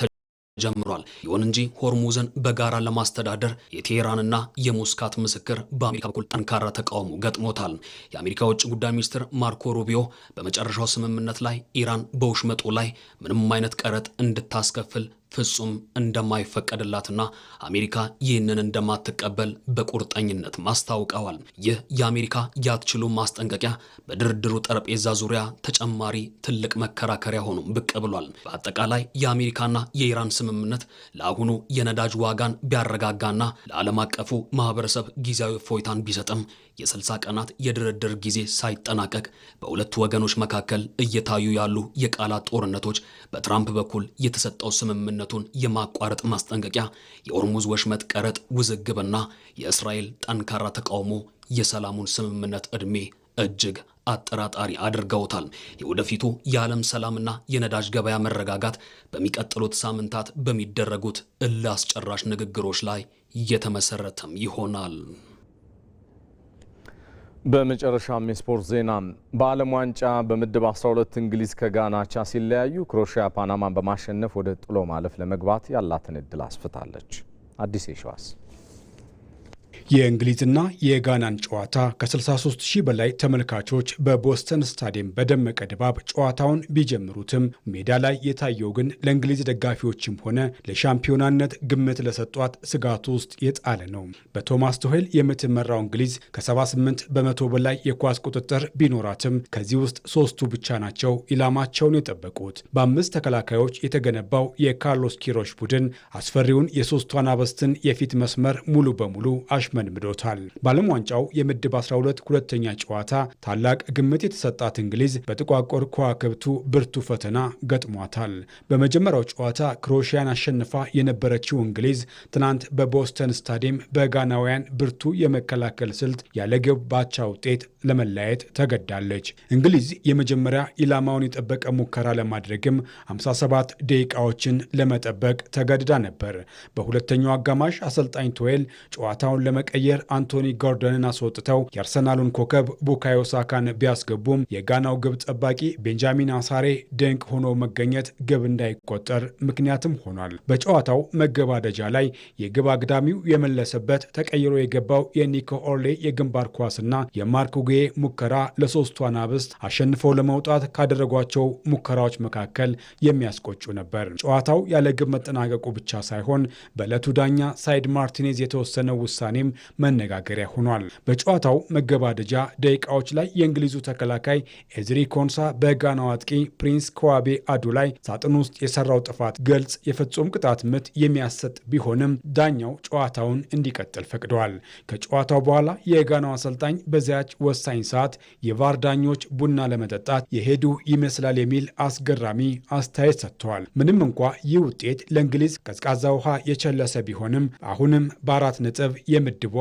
ጀምሯል። ይሁን እንጂ ሆርሙዝን በጋራ ለማስተዳደር የቴህራንና የሞስካት ምስክር በአሜሪካ በኩል ጠንካራ ተቃውሞ ገጥሞታል። የአሜሪካ ውጭ ጉዳይ ሚኒስትር ማርኮ ሩቢዮ በመጨረሻው ስምምነት ላይ ኢራን በወሽመጡ ላይ ምንም አይነት ቀረጥ እንድታስከፍል ፍጹም እንደማይፈቀድላትና አሜሪካ ይህንን እንደማትቀበል በቁርጠኝነት ማስታውቀዋል። ይህ የአሜሪካ ያትችሉ ማስጠንቀቂያ በድርድሩ ጠረጴዛ ዙሪያ ተጨማሪ ትልቅ መከራከሪያ ሆኖ ብቅ ብሏል። በአጠቃላይ የአሜሪካና የኢራን ስምምነት ለአሁኑ የነዳጅ ዋጋን ቢያረጋጋና ለዓለም አቀፉ ማህበረሰብ ጊዜያዊ እፎይታን ቢሰጥም የ60 ቀናት የድርድር ጊዜ ሳይጠናቀቅ በሁለቱ ወገኖች መካከል እየታዩ ያሉ የቃላት ጦርነቶች በትራምፕ በኩል የተሰጠው ስምምነቱን የማቋረጥ ማስጠንቀቂያ፣ የሆርሙዝ ወሽመጥ ቀረጥ ውዝግብና የእስራኤል ጠንካራ ተቃውሞ የሰላሙን ስምምነት ዕድሜ እጅግ አጠራጣሪ አድርገውታል። የወደፊቱ የዓለም ሰላምና የነዳጅ ገበያ መረጋጋት በሚቀጥሉት ሳምንታት በሚደረጉት እልህ አስጨራሽ ንግግሮች ላይ የተመሰረተም ይሆናል። በመጨረሻም የስፖርት ዜና በዓለም ዋንጫ በምድብ 12 እንግሊዝ ከጋና አቻ ሲለያዩ ክሮኤሺያ ፓናማን በማሸነፍ ወደ ጥሎ ማለፍ ለመግባት ያላትን እድል አስፍታለች። አዲስ የሸዋስ የእንግሊዝና የጋናን ጨዋታ ከ63 ሺህ በላይ ተመልካቾች በቦስተን ስታዲየም በደመቀ ድባብ ጨዋታውን ቢጀምሩትም ሜዳ ላይ የታየው ግን ለእንግሊዝ ደጋፊዎችም ሆነ ለሻምፒዮናነት ግምት ለሰጧት ስጋቱ ውስጥ የጣለ ነው። በቶማስ ቱሄል የምትመራው እንግሊዝ ከ78 በመቶ በላይ የኳስ ቁጥጥር ቢኖራትም ከዚህ ውስጥ ሶስቱ ብቻ ናቸው ኢላማቸውን የጠበቁት። በ5 ተከላካዮች የተገነባው የካርሎስ ኪሮሽ ቡድን አስፈሪውን የሶስቱ አናበስትን የፊት መስመር ሙሉ በሙሉ አሽመንምዶታል። በዓለም ዋንጫው የምድብ 12 ሁለተኛ ጨዋታ ታላቅ ግምት የተሰጣት እንግሊዝ በጥቋቁር ከዋክብቱ ብርቱ ፈተና ገጥሟታል። በመጀመሪያው ጨዋታ ክሮኤሺያን አሸንፋ የነበረችው እንግሊዝ ትናንት በቦስተን ስታዲየም በጋናውያን ብርቱ የመከላከል ስልት ያለ ግብ ባቻ ውጤት ለመለያየት ተገዳለች። እንግሊዝ የመጀመሪያ ኢላማውን የጠበቀ ሙከራ ለማድረግም 57 ደቂቃዎችን ለመጠበቅ ተገድዳ ነበር። በሁለተኛው አጋማሽ አሰልጣኝ ቱሄል ጨዋታውን ለመቀየር አንቶኒ ጎርደንን አስወጥተው የአርሰናሉን ኮከብ ቡካዮ ሳካን ቢያስገቡም የጋናው ግብ ጠባቂ ቤንጃሚን አሳሬ ድንቅ ሆኖ መገኘት ግብ እንዳይቆጠር ምክንያትም ሆኗል። በጨዋታው መገባደጃ ላይ የግብ አግዳሚው የመለሰበት ተቀይሮ የገባው የኒኮ ኦርሌ የግንባር ኳስና የማርክ ጉዬ ሙከራ ለሶስቱ አናብስት አሸንፈው ለመውጣት ካደረጓቸው ሙከራዎች መካከል የሚያስቆጩ ነበር። ጨዋታው ያለ ግብ መጠናቀቁ ብቻ ሳይሆን በዕለቱ ዳኛ ሳይድ ማርቲኔዝ የተወሰነው ውሳኔም መነጋገሪያ ሆኗል። በጨዋታው መገባደጃ ደቂቃዎች ላይ የእንግሊዙ ተከላካይ ኤዝሪ ኮንሳ በጋናው አጥቂ ፕሪንስ ኮዋቤ አዱ ላይ ሳጥን ውስጥ የሰራው ጥፋት ግልጽ የፍጹም ቅጣት ምት የሚያሰጥ ቢሆንም ዳኛው ጨዋታውን እንዲቀጥል ፈቅደዋል። ከጨዋታው በኋላ የጋናው አሰልጣኝ በዚያች ወሳኝ ሰዓት የቫር ዳኞች ቡና ለመጠጣት የሄዱ ይመስላል የሚል አስገራሚ አስተያየት ሰጥተዋል። ምንም እንኳ ይህ ውጤት ለእንግሊዝ ቀዝቃዛ ውሃ የቸለሰ ቢሆንም አሁንም በ4 ነጥብ የምድቧ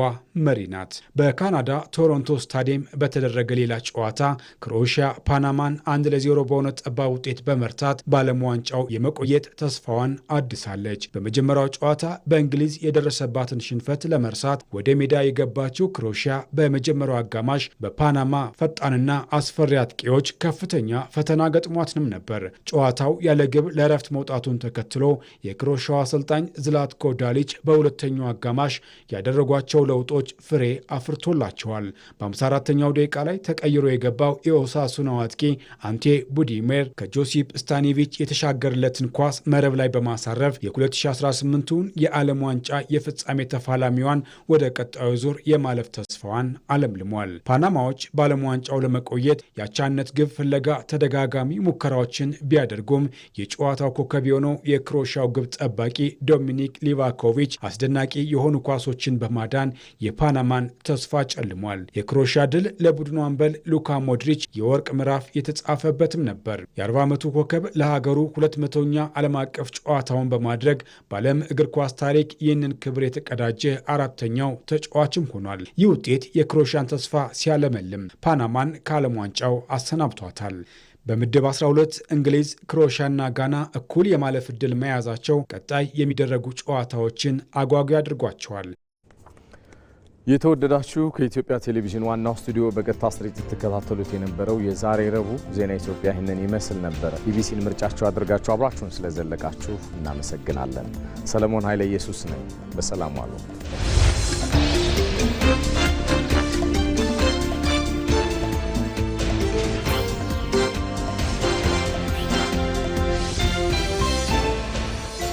መሪ ናት። በካናዳ ቶሮንቶ ስታዲየም በተደረገ ሌላ ጨዋታ ክሮኤሺያ ፓናማን 1-0 በሆነ ጠባብ ውጤት በመርታት በዓለም ዋንጫው የመቆየት ተስፋዋን አድሳለች። በመጀመሪያው ጨዋታ በእንግሊዝ የደረሰባትን ሽንፈት ለመርሳት ወደ ሜዳ የገባችው ክሮኤሺያ በመጀመሪያው አጋማሽ በፓናማ ፈጣንና አስፈሪ አጥቂዎች ከፍተኛ ፈተና ገጥሟትንም ነበር። ጨዋታው ያለ ግብ ለእረፍት መውጣቱን ተከትሎ የክሮኤሺያው አሰልጣኝ ዝላትኮ ዳሊች በሁለተኛው አጋማሽ ያደረጓቸው ለውጦች ፍሬ አፍርቶላቸዋል። በ54ኛው ደቂቃ ላይ ተቀይሮ የገባው የኦሳሱናው አጥቂ አንቴ ቡዲሜር ከጆሲፕ ስታኒቪች የተሻገረለትን ኳስ መረብ ላይ በማሳረፍ የ2018ቱን የዓለም ዋንጫ የፍጻሜ ተፋላሚዋን ወደ ቀጣዩ ዙር የማለፍ ተስፋዋን አለምልሟል። ፓናማዎች በዓለም ዋንጫው ለመቆየት የአቻነት ግብ ፍለጋ ተደጋጋሚ ሙከራዎችን ቢያደርጉም የጨዋታው ኮከብ የሆነው የክሮኤሺያው ግብ ጠባቂ ዶሚኒክ ሊቫኮቪች አስደናቂ የሆኑ ኳሶችን በማዳን የፓናማን ተስፋ ጨልሟል። የክሮኤሺያ ድል ለቡድኑ አምበል ሉካ ሞድሪች የወርቅ ምዕራፍ የተጻፈበትም ነበር። የ40 ዓመቱ ኮከብ ለሀገሩ 200ኛ ዓለም አቀፍ ጨዋታውን በማድረግ በዓለም እግር ኳስ ታሪክ ይህንን ክብር የተቀዳጀ 4ኛው ተጫዋችም ሆኗል። ይህ ውጤት የክሮኤሺያን ተስፋ ሲያለመልም ፓናማን ከዓለም ዋንጫው አሰናብቷታል። በምድብ 12 እንግሊዝ፣ ክሮኤሺያና ጋና እኩል የማለፍ ዕድል መያዛቸው ቀጣይ የሚደረጉ ጨዋታዎችን አጓጊ አድርጓቸዋል። የተወደዳችሁ ከኢትዮጵያ ቴሌቪዥን ዋናው ስቱዲዮ በቀጥታ ስርጭት ተከታተሉት የነበረው የዛሬ ረቡዕ ዜና ኢትዮጵያ ይህንን ይመስል ነበር። ኢቢሲን ምርጫችሁ አድርጋችሁ አብራችሁን ስለዘለቃችሁ እናመሰግናለን። ሰለሞን ኃይለ ኢየሱስ ነኝ። በሰላም ዋሉ።